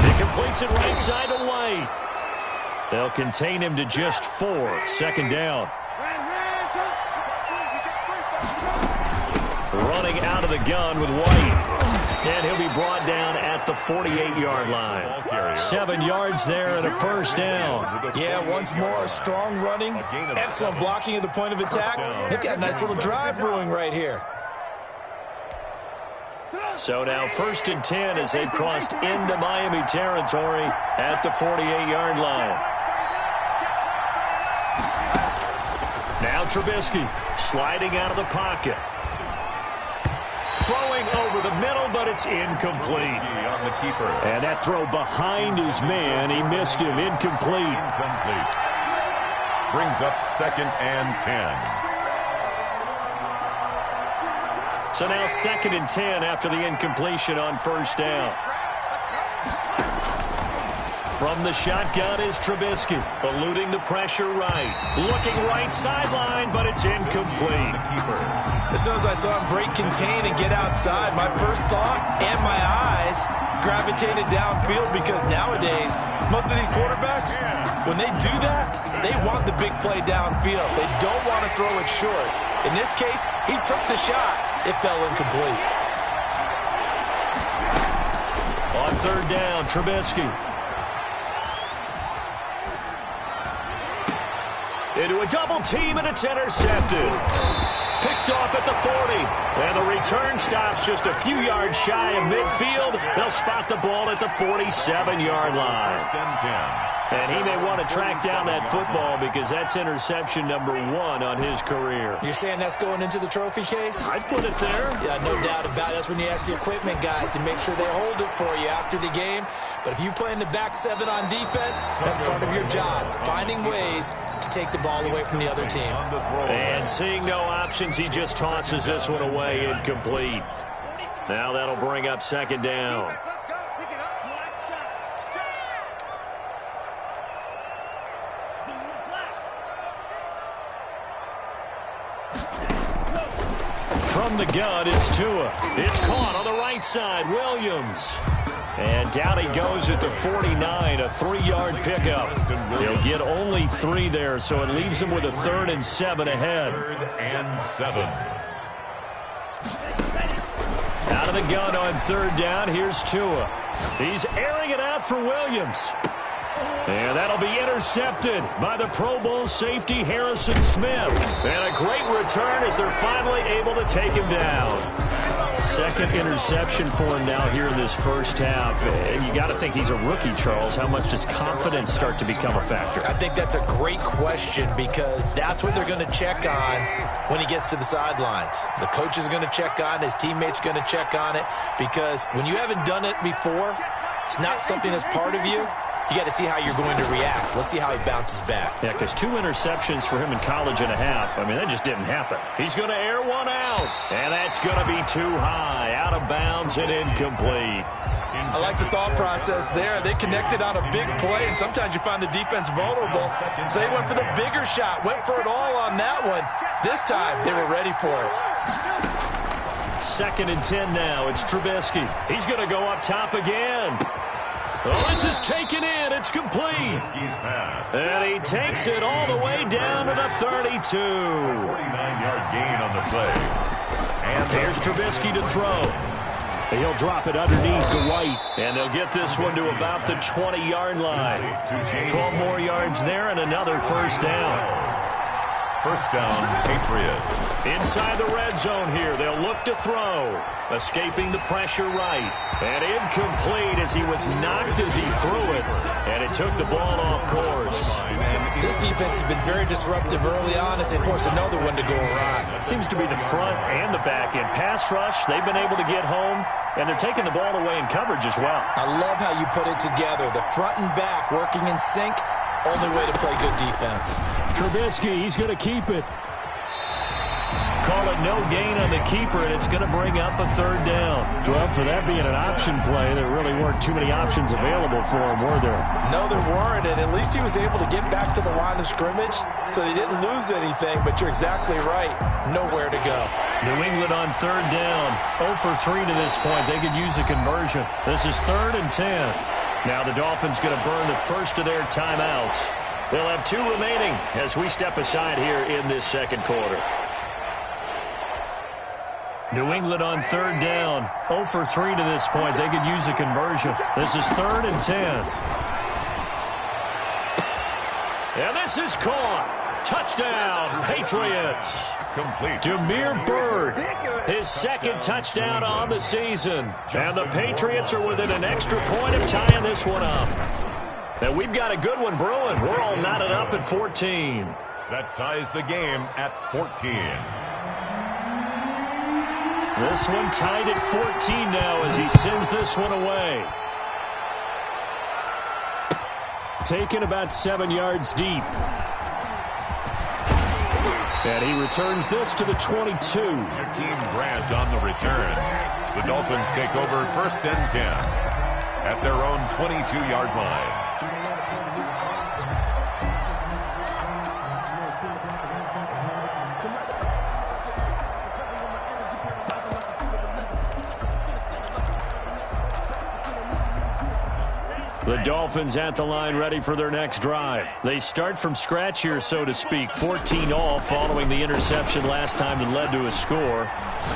He completes it right side to White. They'll contain him to just 4. 2nd down. Running out of the gun with White. And he'll be brought down at the 48-yard line. 7 yards there and a first down.
Yeah, once more, strong running, excellent blocking at the point of attack. They've got a nice little drive brewing right here.
So now 1st and 10 as they've crossed into Miami territory at the 48-yard line. Now Trubisky sliding out of the pocket. Throwing over the middle, but it's incomplete.
On the keeper.
And that throw behind his man, he missed him. Incomplete.
Brings up 2nd and 10.
So now 2nd and 10 after the incompletion on first down. From the shotgun is Trubisky, eluding the pressure right. Looking right sideline, but it's incomplete.
As soon as I saw him break contain and get outside, my first thought and my eyes gravitated downfield because nowadays, most of these quarterbacks, when they do that, they want the big play downfield. They don't want to throw it short. In this case, he took the shot. It fell incomplete.
On 3rd down, Trubisky. Into a double team, and it's intercepted. Picked off at the 40. And the return stops just a few yards shy of midfield. They'll spot the ball at the 47-yard line. And he may want to track down that football because that's interception number 1 on his career.
You're saying that's going into the trophy case?
I'd put it there.
Yeah, no doubt about it. That's when you ask the equipment guys to make sure they hold it for you after the game. But if you play in the back 7 on defense, that's part of your job, finding ways to take the ball away from the other team.
And seeing no options, he just tosses this one away, incomplete. Now that'll bring up 2nd down. From the gun, it's Tua. It's caught on the right side. Williams. And down he goes at the 49, a 3-yard pickup. He'll get only 3 there, so it leaves him with a 3rd and 7 ahead.
3rd and 7.
Out of the gun on 3rd down, here's Tua. He's airing it out for Williams. And that'll be intercepted by the Pro Bowl safety Harrison Smith. And a great return as they're finally able to take him down. 2nd interception for him now here in this first half. And you got to think he's a rookie, Charles. How much does confidence start to become a factor?
I think that's a great question because that's what they're going to check on when he gets to the sidelines. The coach is going to check on it. His teammates are going to check on it because when you haven't done it before, it's not something that's part of you. You got to see how you're going to react. Let's see how he bounces back.
Yeah, because 2 interceptions for him in college and a half. I mean, that just didn't happen. He's going to air one out. And that's going to be too high. Out of bounds and incomplete.
I like the thought process there. They connected on a big play, and sometimes you find the defense vulnerable. So they went for the bigger shot, went for it all on that one. This time, they were ready for it.
2nd and 10 now. It's Trubisky. He's going to go up top again. Well, this is taken in. It's complete. And he takes it all the way down to the 32.
49-yard gain on the play.
And here's Trubisky to throw. He'll drop it underneath to White. And they'll get this one to about the 20-yard line. 12 more yards there and another first down.
First down, Patriots.
Inside the red zone here. They'll look to throw. Escaping the pressure right. And incomplete as he was knocked as he threw it. And it took the ball off course.
This defense has been very disruptive early on as they force another one to go awry.
It seems to be the front and the back end. Pass rush, they've been able to get home. And they're taking the ball away in coverage as well.
I love how you put it together. The front and back working in sync. Only way to play good defense.
Trubisky, he's going to keep it. Call it no gain on the keeper, and it's going to bring up a 3rd down. Well, for that being an option play, there really weren't too many options available for him, were there?
No, there weren't, and at least he was able to get back to the line of scrimmage, so he didn't lose anything, but you're exactly right. Nowhere to go.
New England on 3rd down. 0 for 3 to this point. They could use a conversion. This is 3rd and 10. Now the Dolphins going to burn the first of their timeouts. They'll have 2 remaining as we step aside here in this second quarter. New England on 3rd down. 0 for 3 to this point. They could use a conversion. This is 3rd and 10. And this is caught. Touchdown, Patriots.
Complete.
Demir Bird, his 2nd touchdown on the season. And the Patriots are within an extra point of tying this one up. And we've got a good one brewing. We're all knotted up at 14.
That ties the game at 14.
This one tied at 14 now as he sends this one away. Taken about 7 yards deep. And he returns this to the 22.
Jakeem Grant on the return. The Dolphins take over 1st and 10 at their own 22-yard line.
The Dolphins at the line ready for their next drive. They start from scratch here, so to speak. 14 all following the interception last time that led to a score.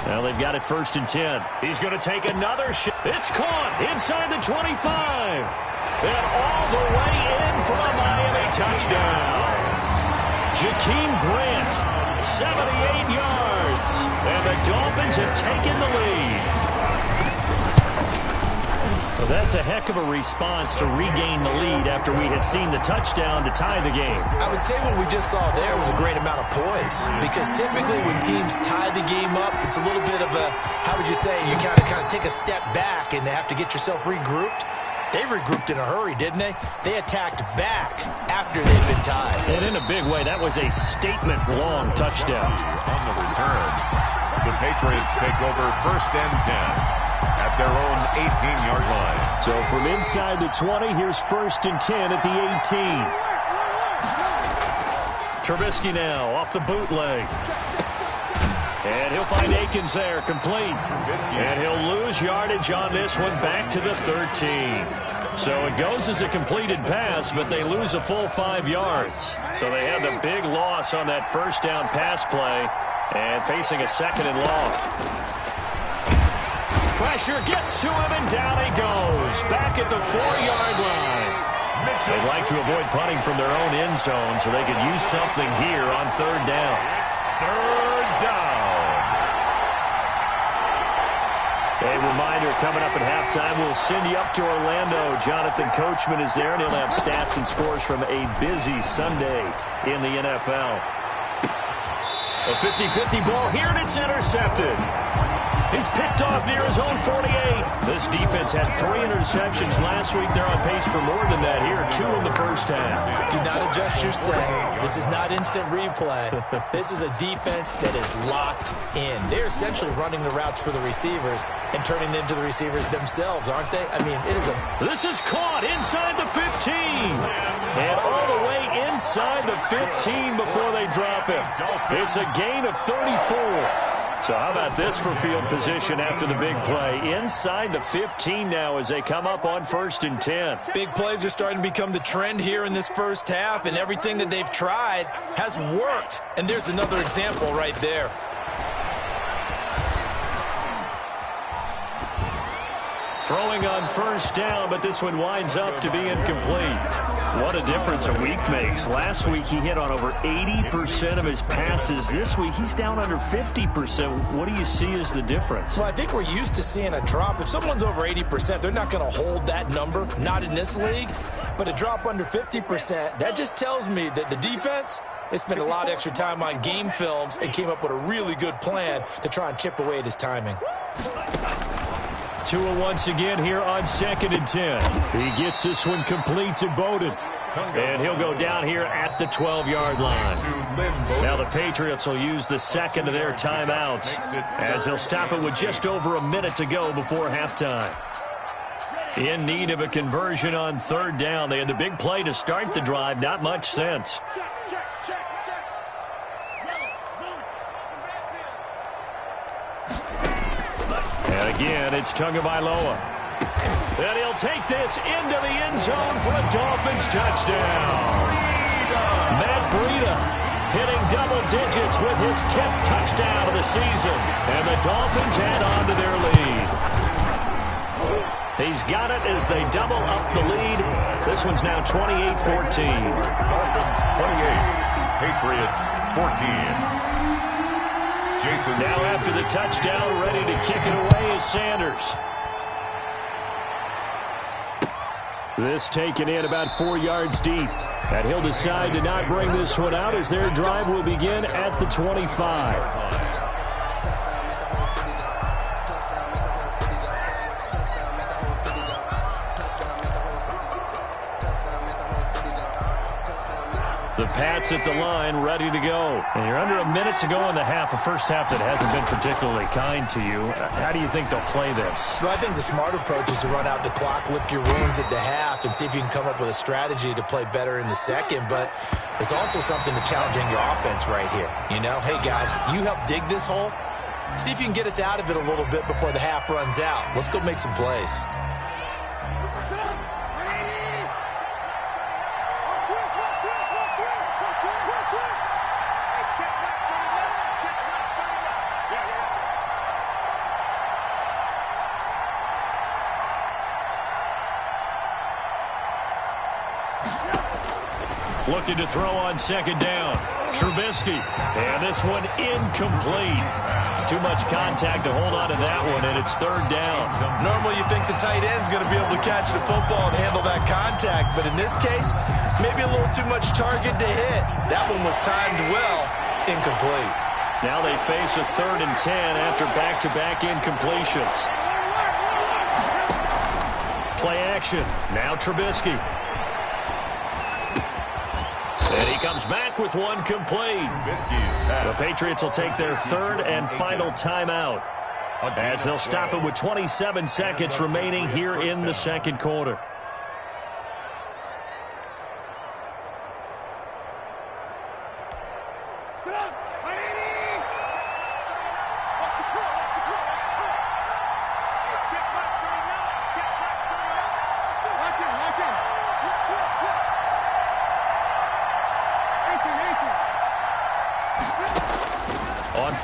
Now they've got it 1st and 10. He's going to take another shot. It's caught inside the 25. And all the way in for a Miami touchdown. Jakeem Grant, 78 yards. And the Dolphins have taken the lead. Well, that's a heck of a response to regain the lead after we had seen the touchdown to tie the game.
I would say what we just saw there was a great amount of poise because typically when teams tie the game up, it's a little bit of a, how would you say, you kind of take a step back and have to get yourself regrouped. They regrouped in a hurry, didn't they? They attacked back after they'd been tied.
And in a big way, that was a statement-long touchdown.
On the return, the Patriots take over 1st and 10. At their own 18-yard line.
So from inside the 20, here's 1st and 10 at the 18. Trubisky now off the bootleg. And he'll find Akins there, complete. And he'll lose yardage on this one, back to the 13. So it goes as a completed pass, but they lose a full 5 yards. So they had the big loss on that first down pass play and facing a 2nd and long. Pressure gets to him, and down he goes. Back at the 4-yard line. They'd like to avoid punting from their own end zone so they could use something here on 3rd down.
Third down.
A reminder, coming up at halftime, we'll send you up to Orlando. Jonathan Coachman is there, and he'll have stats and scores from a busy Sunday in the NFL. A 50-50 ball here, and it's intercepted. He's picked off near his own 48. This defense had 3 interceptions last week. They're on pace for more than that here, 2 in the first half.
Do not adjust your set. This is not instant replay. This is a defense that is locked in. They're essentially running the routes for the receivers and turning into the receivers themselves, aren't they? I mean, it is a...
This is caught inside the 15. And all the way inside the 15 before they drop him. It's a gain of 34. So how about this for field position after the big play? Inside the 15 now as they come up on 1st and 10.
Big plays are starting to become the trend here in this first half, and everything that they've tried has worked. And there's another example right there.
Throwing on 1st down, but this one winds up to be incomplete. What a difference a week makes. Last week he hit on over 80% of his passes. This week he's down under 50%. What do you see as the difference?
Well, I think we're used to seeing a drop. If someone's over 80%, they're not going to hold that number, not in this league. But a drop under 50%, that just tells me that the defense, they spent a lot of extra time on game films and came up with a really good plan to try and chip away at his timing.
Tua once again here on 2nd and 10. He gets this one complete to Bowden. And he'll go down here at the 12-yard line. Now the Patriots will use the 2nd of their timeouts as they'll stop it with just over a minute to go before halftime. In need of a conversion on 3rd down. They had the big play to start the drive. Not much sense. And again, it's Tagovailoa. And he'll take this into the end zone for a Dolphins touchdown. Matt Breida hitting double digits with his 10th touchdown of the season. And the Dolphins add on to their lead. He's got it as they double up the lead. This one's now 28-14.
Dolphins 28, Patriots 14. Jason
now after the touchdown, ready to kick it away is Sanders. This taken in about 4 yards deep. And he'll decide to not bring this one out as their drive will begin at the 25. The Pats at the line, ready to go. And you're under a minute to go in the half, a first half that hasn't been particularly kind to you. How do you think they'll play this?
Well, I think the smart approach is to run out the clock, lick your wounds at the half, and see if you can come up with a strategy to play better in the second. But there's also something to challenging your offense right here. You know, hey, guys, you help dig this hole. See if you can get us out of it a little bit before the half runs out. Let's go make some plays.
Looking to throw on 2nd down. Trubisky. And this one incomplete. Too much contact to hold on to that one, and it's 3rd down.
Normally you think the tight end's going to be able to catch the football and handle that contact, but in this case, maybe a little too much target to hit. That one was timed well. Incomplete.
Now they face a 3rd and 10 after back-to-back incompletions. Play action. Now Trubisky. And he comes back with one complete. The Patriots will take their 3rd and final timeout as they'll stop it with 27 seconds remaining here in the 2nd quarter.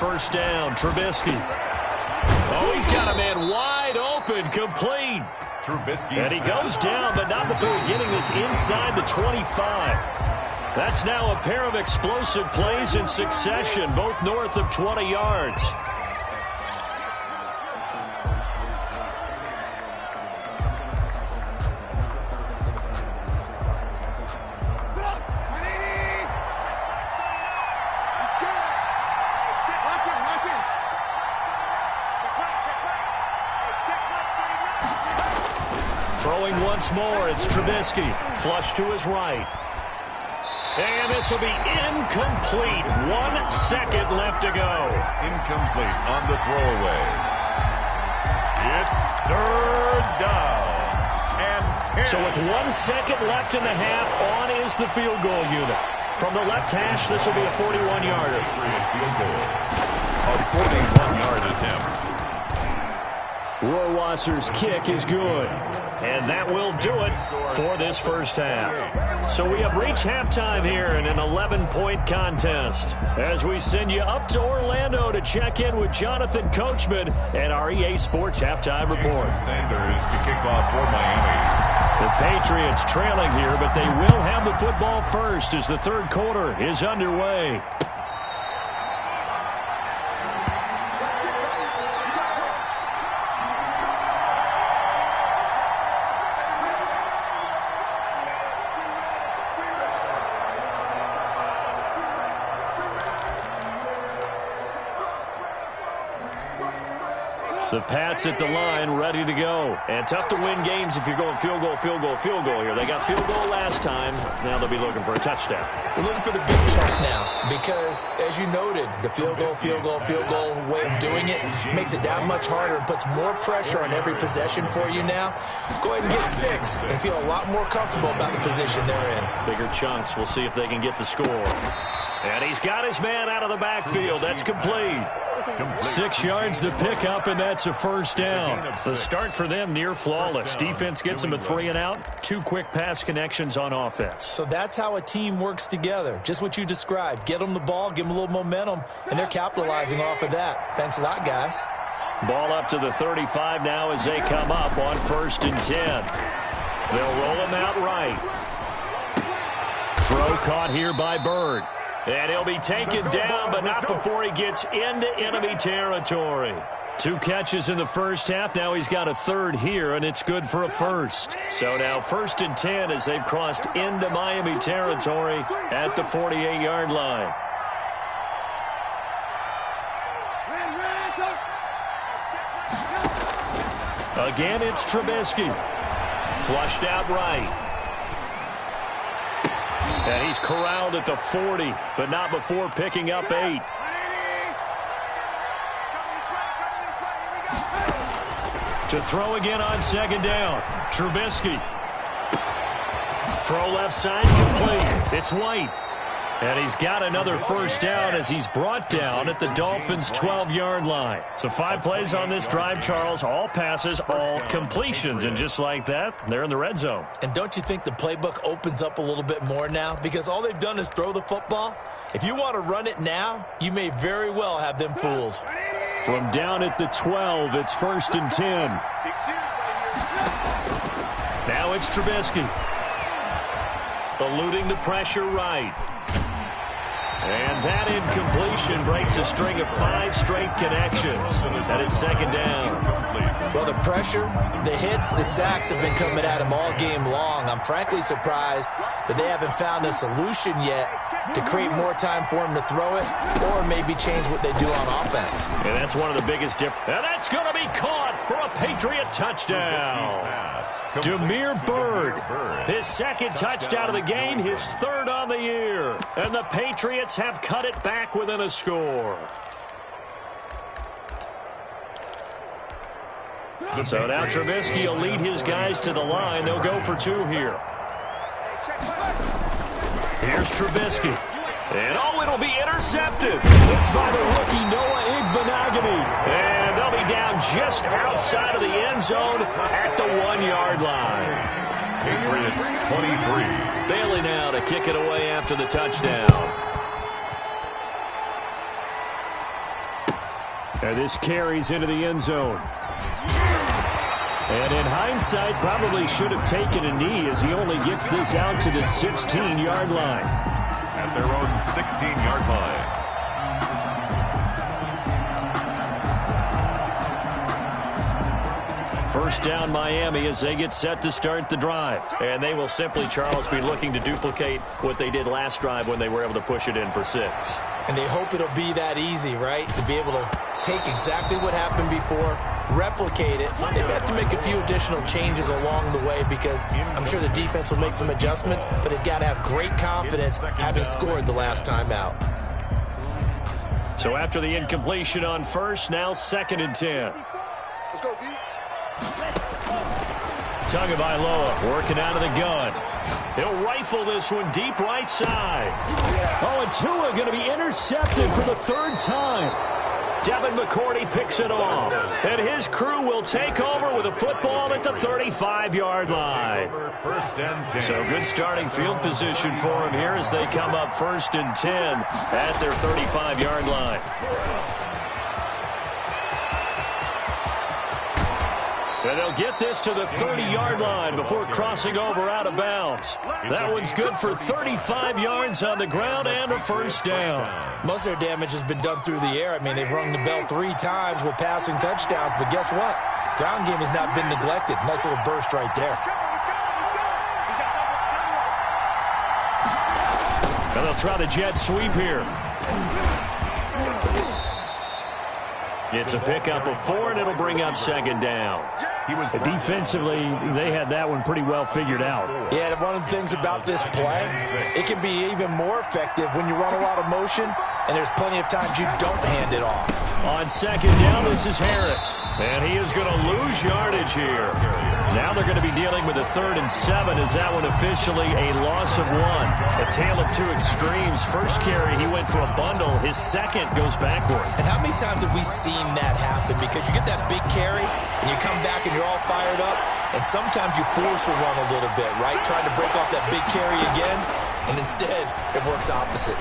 first down. Trubisky. Oh, he's got a man wide open, complete.
Trubisky.
And he goes down, but not before getting this inside the 25. That's now a pair of explosive plays in succession, both north of 20 yards. Throwing once more, it's Trubisky. Flush to his right. And this will be incomplete. 1 second left to go.
Incomplete on the throwaway. It's third down. And 10.
So with 1 second left in the half, on is the field goal unit. From the left hash, this will be a 41-yarder.
Field goal. A 41-yard attempt.
Rohrwasser's kick is good. And that will do it for this first half. So we have reached halftime here in an 11-point contest. As we send you up to Orlando to check in with Jonathan Coachman and our EA Sports Halftime Report.
Sanders to kick off for Miami.
The Patriots trailing here, but they will have the football first as the third quarter is underway. The Pats at the line, ready to go. And tough to win games if you're going field goal, field goal, field goal here. They got field goal last time. Now they'll be looking for a touchdown.
They're looking for the big chunk now because, as you noted, the field goal way of doing it makes it that much harder and puts more pressure on every possession for you now. Go ahead and get 6 and feel a lot more comfortable about the position they're in.
Bigger chunks. We'll see if they can get the score. And he's got his man out of the backfield. That's complete. 6 yards to pick up, and that's a first down. The start for them near flawless. Defense gets them a 3 and out. 2 quick pass connections on offense.
So that's how a team works together. Just what you described. Get them the ball, give them a little momentum, and they're capitalizing off of that. Thanks a lot, guys.
Ball up to the 35 now as they come up on 1st and 10. They'll roll him out right. Throw caught here by Bird. And he'll be taken down, but not before he gets into enemy territory. 2 catches in the first half. Now he's got a 3rd here, and it's good for a first. So now 1st and 10 as they've crossed into Miami territory at the 48-yard line. Again, it's Trubisky. Flushed out right. And he's corralled at the 40, but not before picking up 8. To throw again on 2nd down. Trubisky. Throw left side complete. It's White. And he's got another first down as he's brought down at the Dolphins' 12-yard line. So 5 plays on this drive, Charles. All passes, all completions. And just like that, they're in the red zone.
And don't you think the playbook opens up a little bit more now? Because all they've done is throw the football. If you want to run it now, you may very well have them fooled.
From down at the 12, it's 1st and 10. Now it's Trubisky. Eluding the pressure right. And that incompletion breaks a string of 5 straight connections. And it's 2nd down.
Well, the pressure, the hits, the sacks have been coming at him all game long. I'm frankly surprised that they haven't found a solution yet to create more time for him to throw it or maybe change what they do on offense.
And that's one of the biggest differences. And that's going to be caught for a Patriot touchdown. Damiere Byrd, his 2nd touchdown of the game, his 3rd on the year. And the Patriots have cut it back within a score. So now Trubisky will lead his guys to the line. They'll go for 2 here. Here's Trubisky. And it'll be intercepted. It's by the rookie Noah Igbenogany. And they'll be down just outside of the end zone at the 1-yard line.
Patriots 23.
Bailey now to kick it away after the touchdown. And this carries into the end zone. And in hindsight, probably should have taken a knee as he only gets this out to the 16-yard line.
At their own 16-yard line.
First down Miami as they get set to start the drive. And they will simply, Charles, be looking to duplicate what they did last drive when they were able to push it in for 6.
And they hope it'll be that easy, right? To be able to take exactly what happened before, replicate it. They have to make a few additional changes along the way because I'm sure the defense will make some adjustments, but they've got to have great confidence having scored the last time out.
So after the incompletion on first, now 2nd and 10.
Let's go, B.
Tagovailoa working out of the gun. He'll rifle this one deep right side. Oh, and Tua going to be intercepted for the 3rd time. Devin McCourty picks it off. And his crew will take over with a football at the 35-yard line.
First and 10.
So good starting field position for him here as they come up 1st and 10 at their 35-yard line. And they'll get this to the 30-yard line before crossing over out of bounds. That one's good for 35 yards on the ground and a 1st down.
Most of their damage has been done through the air. I mean, they've rung the bell 3 times with passing touchdowns, but guess what? Ground game has not been neglected. Nice little burst right there.
And they'll try the jet sweep here. It's a pickup of 4, and it'll bring up 2nd down.
Defensively, they had that one pretty well figured out.
Yeah, one of the things about this play, it can be even more effective when you run a lot of motion, and there's plenty of times you don't hand it off.
On 2nd down, this is Harris, and he is going to lose yardage here. Now they're going to be dealing with a 3rd and 7 as that one officially a loss of 1. A tale of 2 extremes. First carry, he went for a bundle. His second goes backward.
And how many times have we seen that happen? Because you get that big carry, and you come back and you're all fired up, and sometimes you force a run a little bit, right? Trying to break off that big carry again, and instead it works opposite.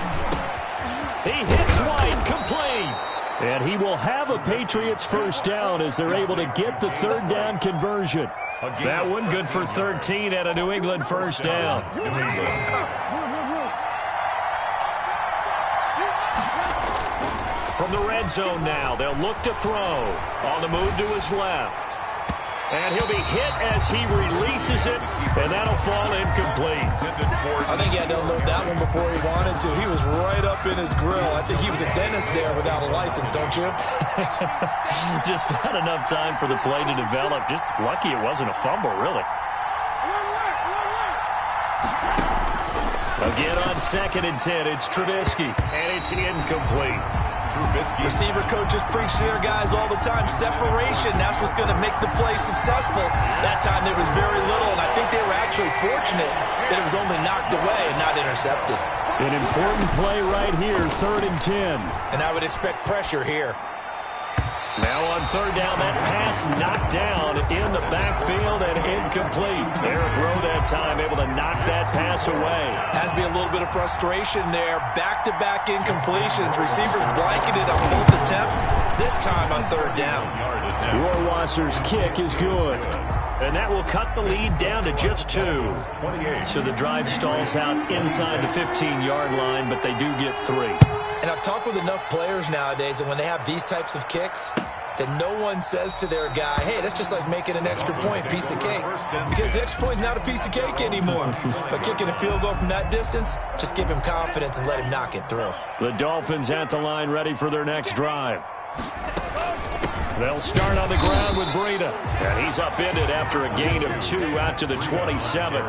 He hits White, complete. And he will have a Patriots 1st down as they're able to get the 3rd down conversion. That one good for 13 at a New England 1st down. From the red zone now, they'll look to throw. On the move to his left. And he'll be hit as he releases it, and that'll fall incomplete.
I think he had to unload that one before he wanted to. He was right up in his grill. I think he was a dentist there without a license, don't you?
Just not enough time for the play to develop. Just lucky it wasn't a fumble, really. Again on 2nd and 10, it's Trubisky, and it's incomplete.
Receiver coaches preach to their guys all the time. Separation, that's what's going to make the play successful. That time there was very little, and I think they were actually fortunate that it was only knocked away and not intercepted.
An important play right here, 3rd and 10.
And I would expect pressure here.
Now on 3rd down, that pass knocked down in the backfield and incomplete. Eric Rowe that time able to knock that pass away.
Has to be a little bit of frustration there. Back-to-back incompletions. Receivers blanketed on both attempts. This time on 3rd down.
Rohrwasser's kick is good. And that will cut the lead down to just 2. So the drive stalls out inside the 15-yard line, but they do get 3.
And I've talked with enough players nowadays, and when they have these types of kicks, that no one says to their guy, hey, that's just like making an extra point, piece of cake. Because the extra point's not a piece of cake anymore. But kicking a field goal from that distance, just give him confidence and let him knock it through.
The Dolphins at the line ready for their next drive. They'll start on the ground with Breida. And he's upended after a gain of 2 out to the 27.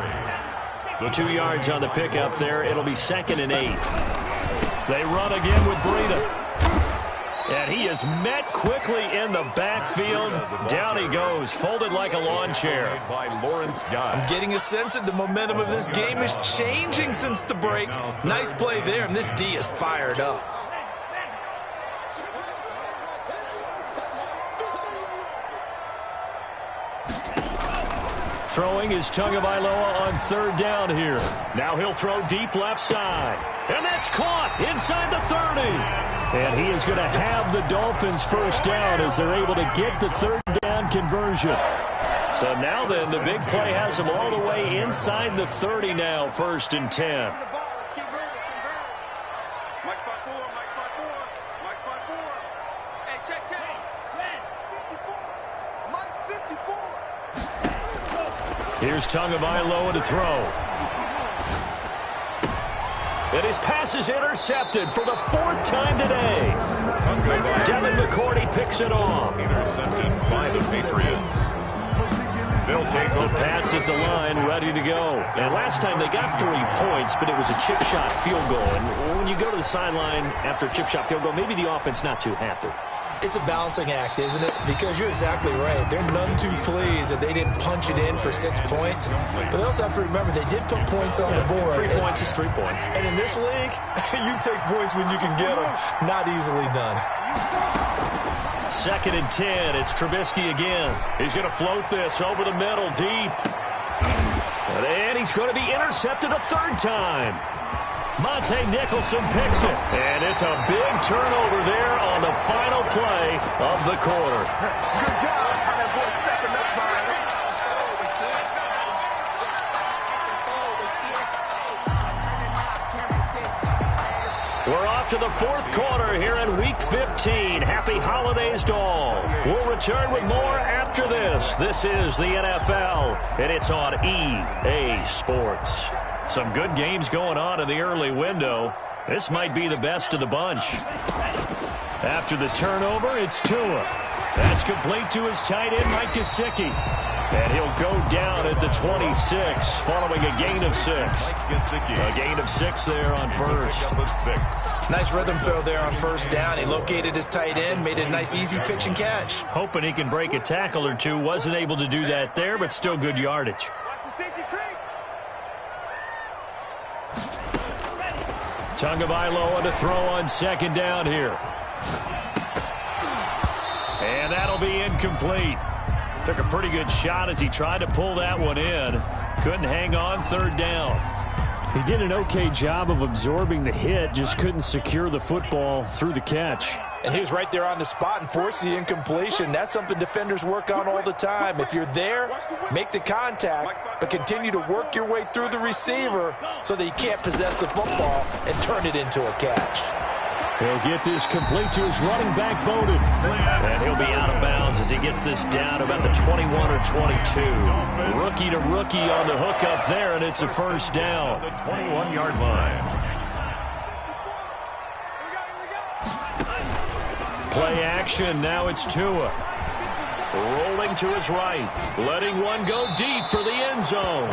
2 yards on the pickup there. It'll be 2nd and 8. They run again with Breida. And he is met quickly in the backfield. Down he goes, folded like a lawn chair.
I'm getting a sense that the momentum of this game is changing since the break. Nice play there, and this D is fired up.
Throwing is Tagovailoa on 3rd down here. Now he'll throw deep left side. And that's caught inside the 30.
And he is going to have the Dolphins first down as they're able to get the third down conversion. So now then, the big play has them all the way inside the 30 now, 1st and 10. Here's Tagovailoa to throw. And his pass is intercepted for the 4th time today. Devin McCourty picks it off.
Intercepted by the Patriots. They'll take over.
The Pats at the line, ready to go. And last time they got 3 points, but it was a chip shot field goal. And when you go to the sideline after a chip shot field goal, maybe the offense not too happy.
It's a balancing act, isn't it? Because you're exactly right. They're none too pleased that they didn't punch it in for 6 points. But they also have to remember they did put points on the board.
3 points is 3 points.
And in this league, you take points when you can get them. Not easily done.
2nd and 10. It's Trubisky again. He's going to float this over the middle, deep. And he's going to be intercepted a 3rd time. Monte Nicholson picks it. And it's a big turnover there on the final play of the quarter.
Good job. That boy stepping up behind him.
We're off to the 4th quarter here in Week 15. Happy holidays to all. We'll return with more after this. This is the NFL, and it's on EA Sports. Some good games going on in the early window. This might be the best of the bunch. After the turnover, it's Tua. That's complete to his tight end, Mike Gesicki. And he'll go down at the 26, following a gain of 6. A gain of 6 there on first.
Nice rhythm throw there on 1st down. He located his tight end, made it a nice easy pitch and catch.
Hoping he can break a tackle or two. Wasn't able to do that there, but still good yardage. Tagovailoa to throw on 2nd down here. And that'll be incomplete. Took a pretty good shot as he tried to pull that one in. Couldn't hang on 3rd down. He did an okay job of absorbing the hit, just couldn't secure the football through the catch.
And he was right there on the spot and forced the incompletion. That's something defenders work on all the time. If you're there, make the contact, but continue to work your way through the receiver so that you can't possess the football and turn it into a catch.
He'll get this complete to his running back, Bowden. And he'll be out of bounds as he gets this down about the 21 or 22. Rookie to rookie on the hook up there, and it's a 1st down.
The 21-yard line.
Play action, now it's Tua. Rolling to his right, letting one go deep for the end zone.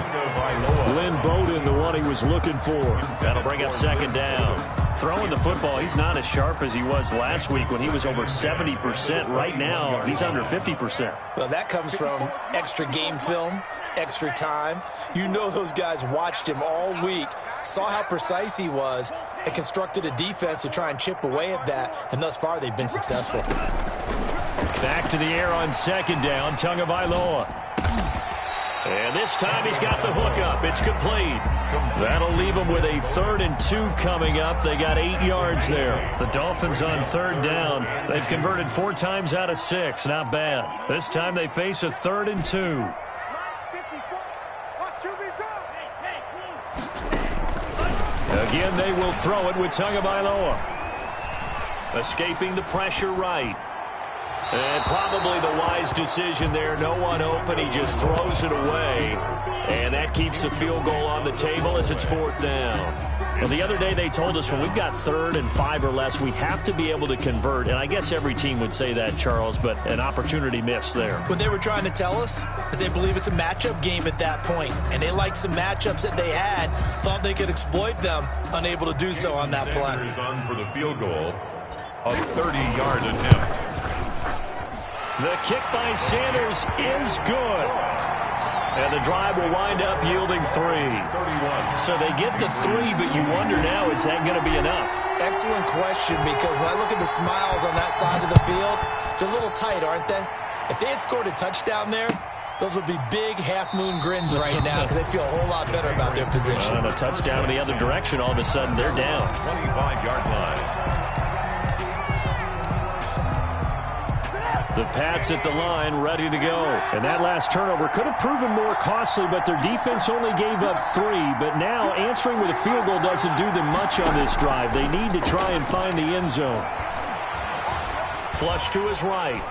Lynn Bowden, the one he was looking for. That'll bring up 2nd down. Throwing the football, he's not as sharp as he was last week when he was over 70%. Right now, he's under 50%.
Well, that comes from extra game film, extra time. You know those guys watched him all week, saw how precise he was, and constructed a defense to try and chip away at that, and thus far they've been successful.
Back to the air on 2nd down, Tagovailoa. And this time he's got the hook up. It's complete. That'll leave them with a 3rd and 2 coming up. They got 8 yards there. The Dolphins on 3rd down. They've converted 4 times out of 6. Not bad. This time they face a 3rd and 2. Again, they will throw it with Tagovailoa. Escaping the pressure right. And probably the wise decision there. No one open. He just throws it away. And that keeps the field goal on the table as it's 4th down. Well, the other day they told us when we've got 3rd and 5 or less, we have to be able to convert. And I guess every team would say that, Charles, but an opportunity missed there.
What they were trying to tell us is they believe it's a matchup game at that point. And they liked some matchups that they had, thought they could exploit them, unable to do so on that play.
Sanders on for the field goal, a 30-yard attempt.
The kick by Sanders is good. And the drive will wind up yielding 3. So they get the 3, but you wonder now, is that going to be enough?
Excellent question, because when I look at the smiles on that side of the field, they're a little tight, aren't they? If they had scored a touchdown there, those would be big half-moon grins right now because they'd feel a whole lot better about their position.
And a touchdown in the other direction, all of a sudden they're down.
25-yard line.
The Pats at the line, ready to go. And that last turnover could have proven more costly, but their defense only gave up 3. But now answering with a field goal doesn't do them much on this drive. They need to try and find the end zone. Flush to his right.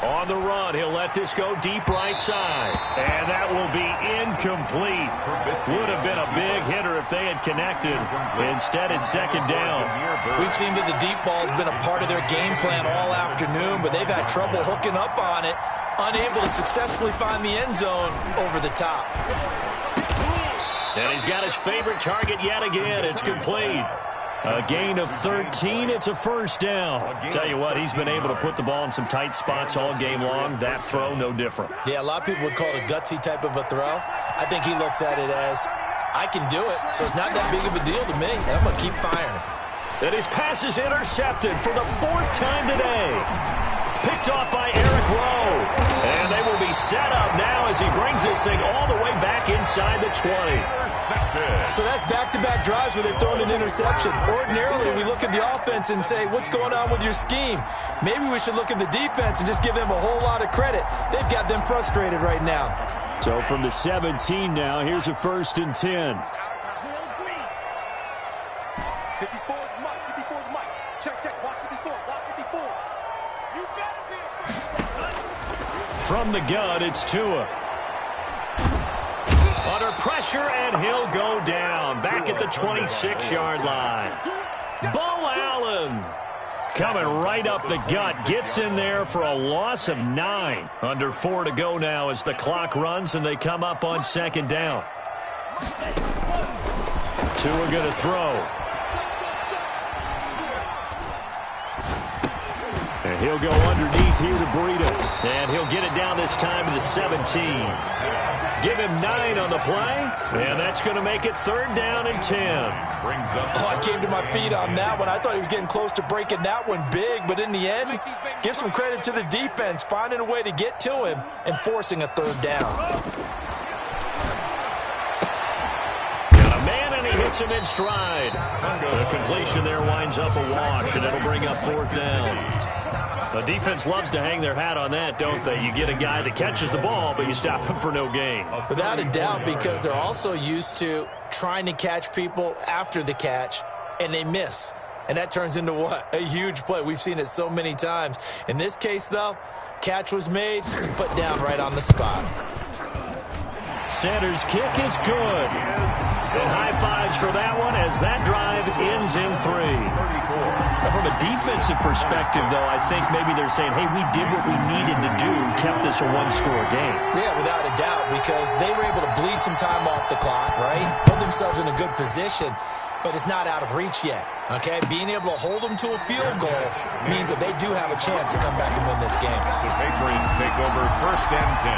On the run, he'll let this go deep right side. And that will be incomplete. Would have been a big hitter if they had connected. Instead, it's second down.
We've seen that the deep ball has been a part of their game plan all afternoon, but they've had trouble hooking up on it, unable to successfully find the end zone over the top.
And he's got his favorite target yet again. It's complete. A gain of 13. It's a first down. Tell you what, he's been able to put the ball in some tight spots all game long. That throw, no different.
Yeah, a lot of people would call it a gutsy type of a throw. I think he looks at it as, I can do it, so it's not that big of a deal to me, and I'm going to keep firing.
And his pass is intercepted for the 4th time today. Picked off by Eric Rowe. And they will be set up now as he brings this thing all the way back inside the 20.
So that's back-to-back drives where they've thrown an interception. Ordinarily, we look at the offense and say, what's going on with your scheme? Maybe we should look at the defense and just give them a whole lot of credit. They've got them frustrated right now.
So from the 17 now, here's a 1st and 10.
54 Mike, 54 Mike. Check, watch 54, watch 54. You gotta be
from the gun, it's Tua. Under pressure, and he'll go down. Back at the 26-yard line. Bo Allen coming right up the gut. Gets in there for a loss of 9. Under 4 to go now as the clock runs, and they come up on second down. Tua going to throw. And he'll go underneath here to Burrito. And he'll get it down this time to the 17. Give him 9 on the play. And that's going to make it 3rd down and 10.
I came to my feet on that one. I thought he was getting close to breaking that one big. But in the end, give some credit to the defense, finding a way to get to him and forcing a 3rd down.
Got a man, and he hits him in stride. The completion there winds up a wash, and it'll bring up 4th down. The defense loves to hang their hat on that, don't they? You get a guy that catches the ball, but you stop him for no gain.
Without a doubt, because they're also used to trying to catch people after the catch, and they miss. And that turns into what? A huge play. We've seen it so many times. In this case, though, catch was made, put down right on the spot.
Sanders' kick is good. And high fives for that one as that drive ends in 3. Now, from a defensive perspective, though, I think maybe they're saying, hey, we did what we needed to do, kept this a 1-score game.
Yeah, without a doubt, because they were able to bleed some time off the clock, right? Put themselves in a good position, but it's not out of reach yet, okay? Being able to hold them to a field goal means that they do have a chance to come back and win this game.
The Patriots take over 1st and 10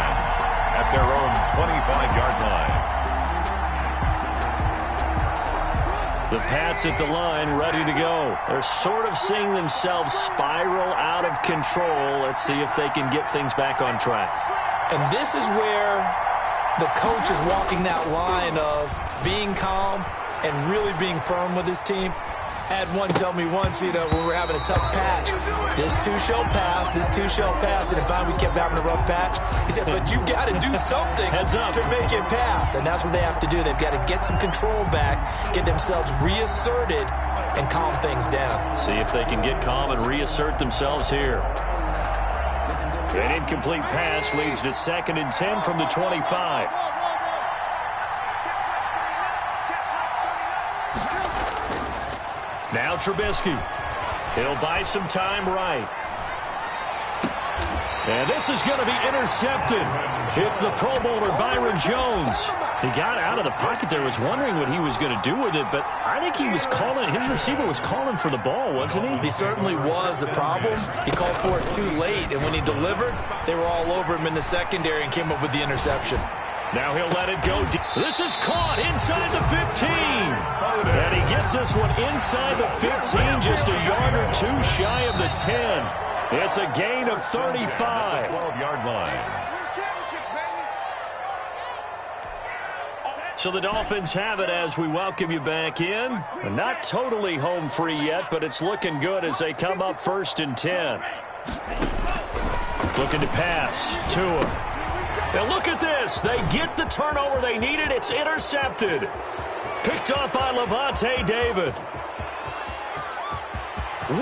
at their own 25-yard line.
The Pats at the line, ready to go. They're sort of seeing themselves spiral out of control. Let's see if they can get things back on track.
And this is where the coach is walking that line of being calm and really being firm with his team. Had one tell me once, when we're having a tough patch, this too shall pass, this too shall pass. And if we kept having a rough patch, he said, but you got to do something to make it pass. And that's what they have to do. They've got to get some control back, get themselves reasserted, and calm things down.
See if they can get calm and reassert themselves here. An incomplete pass leads to 2nd and 10 from the 25. Now Trubisky. He'll buy some time right. And this is going to be intercepted. It's the Pro Bowler Byron Jones. He got out of the pocket there, was wondering what he was going to do with it, but I think he was calling, his receiver was calling for the ball, wasn't he?
He certainly was. The problem, he called for it too late, and when he delivered, they were all over him in the secondary and came up with the interception.
Now he'll let it go deep. This is caught inside the 15. And he gets this one inside the 15, just a yard or 2 shy of the 10. It's a gain of 35.
12-yard line.
So the Dolphins have it as we welcome you back in. Not totally home free yet, but it's looking good as they come up 1st and 10. Looking to pass. Tua. And look at this. They get the turnover they needed. It's intercepted. Picked up by Levante David.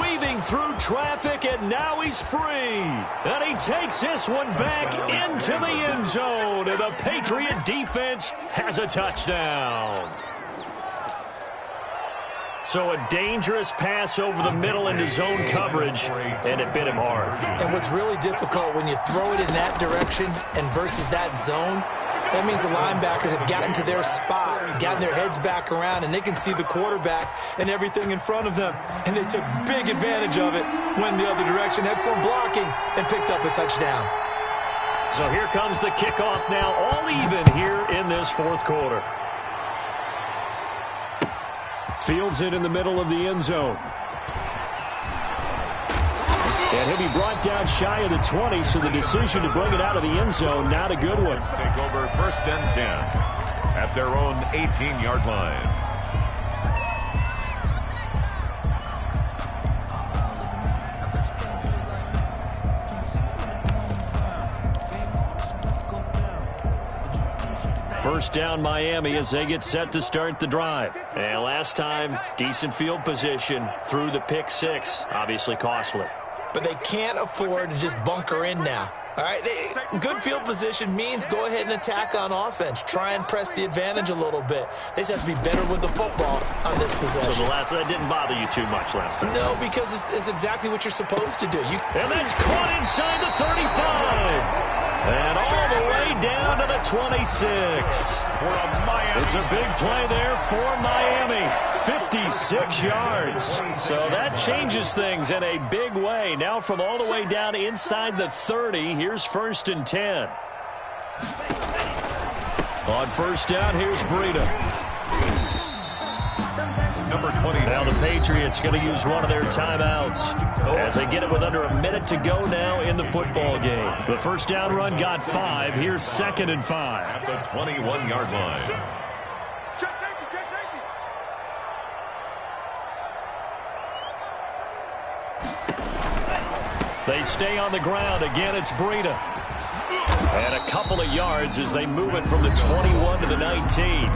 Weaving through traffic, and now he's free. And he takes this one back into the end zone. And the Patriot defense has a touchdown. So a dangerous pass over the middle into zone coverage, and it bit him hard.
And what's really difficult when you throw it in that direction and versus that zone, that means the linebackers have gotten to their spot, gotten their heads back around, and they can see the quarterback and everything in front of them. And they took big advantage of it, went the other direction, had some blocking, and picked up a touchdown.
So here comes the kickoff now, all even here in this fourth quarter.
Fields it in the middle of the end zone. And he'll be brought down shy of the 20, so the decision to bring it out of the end zone, not a good one.
Take over 1st and 10 at their own 18-yard line.
First down Miami as they get set to start the drive. And last time, decent field position through the pick six. Obviously costly.
But they can't afford to just bunker in now. All right, good field position means go ahead and attack on offense. Try and press the advantage a little bit. They just have to be better with the football on this possession.
So that didn't bother you too much last time?
No, because it's exactly what you're supposed to do.
And that's caught inside the 35. And all the way down to the 26. It's a big play there for Miami. 56 yards. So that changes things in a big way. Now from all the way down inside the 30, here's 1st and 10. On first down, here's Breida.
Number 20.
Now the Patriots going to use one of their timeouts as they get it with under a minute to go now in the football game. The first down run got 5. Here's 2nd and 5.
At the 21-yard line.
They stay on the ground. Again, it's Breida. And a couple of yards as they move it from the 21 to the 19.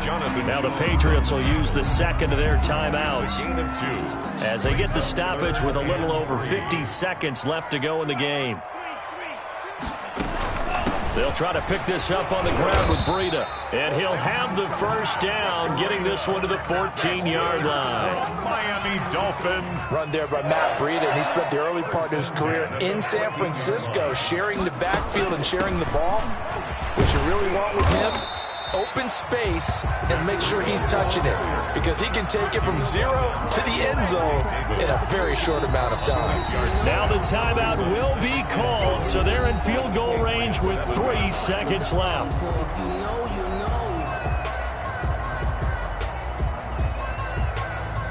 Now the Patriots will use the second of their timeouts as they get the stoppage with a little over 50 seconds left to go in the game. They'll try to pick this up on the ground with Breida. And he'll have the first down, getting this one to the 14-yard line.
Miami Dolphin.
Run there by Matt Breida, and he spent the early part of his career in San Francisco sharing the backfield and sharing the ball. What you really want with him, open space and make sure he's touching it, because he can take it from 0 to the end zone in a very short amount of time.
Now the timeout will be called, so they're in field goal range with 3 seconds left.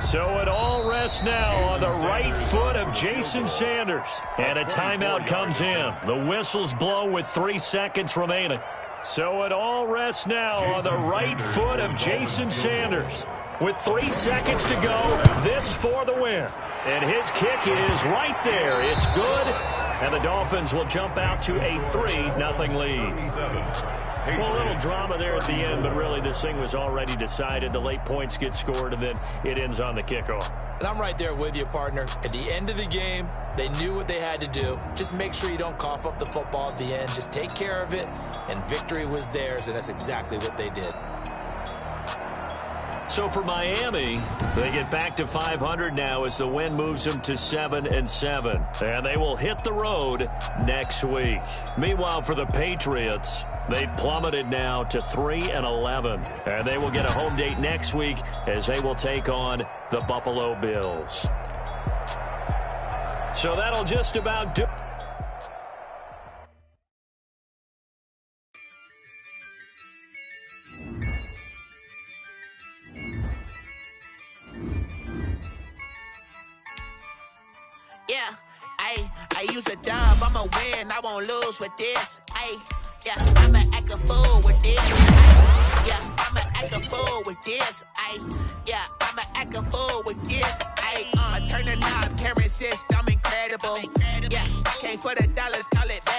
So it all rests now on the right foot of Jason Sanders. And a timeout comes in. The whistles blow with 3 seconds remaining. So it all rests now on the right foot of Jason Sanders. With 3 seconds to go, this for the win. And his kick is right there. It's good. And the Dolphins will jump out to a 3-0 lead. Well, a little drama there at the end, but really this thing was already decided. The late points get scored, and then it ends on the kickoff.
And I'm right there with you, partner. At the end of the game, they knew what they had to do. Just make sure you don't cough up the football at the end. Just take care of it, and victory was theirs, and that's exactly what they did.
So for Miami, they get back to 500 now as the win moves them to 7-7. And they will hit the road next week. Meanwhile, for the Patriots, they've plummeted now to 3-11. And they will get a home date next week as they will take on the Buffalo Bills. So that'll just about do.
Yeah, I use a dub, I'ma win, I won't lose with this. Yeah, I'ma act a fool with this. Yeah, I'ma act a fool with this. Yeah, I'ma act a fool with this. I turn the knob, can't resist, I'm incredible. Yeah, can't for the dollars, call it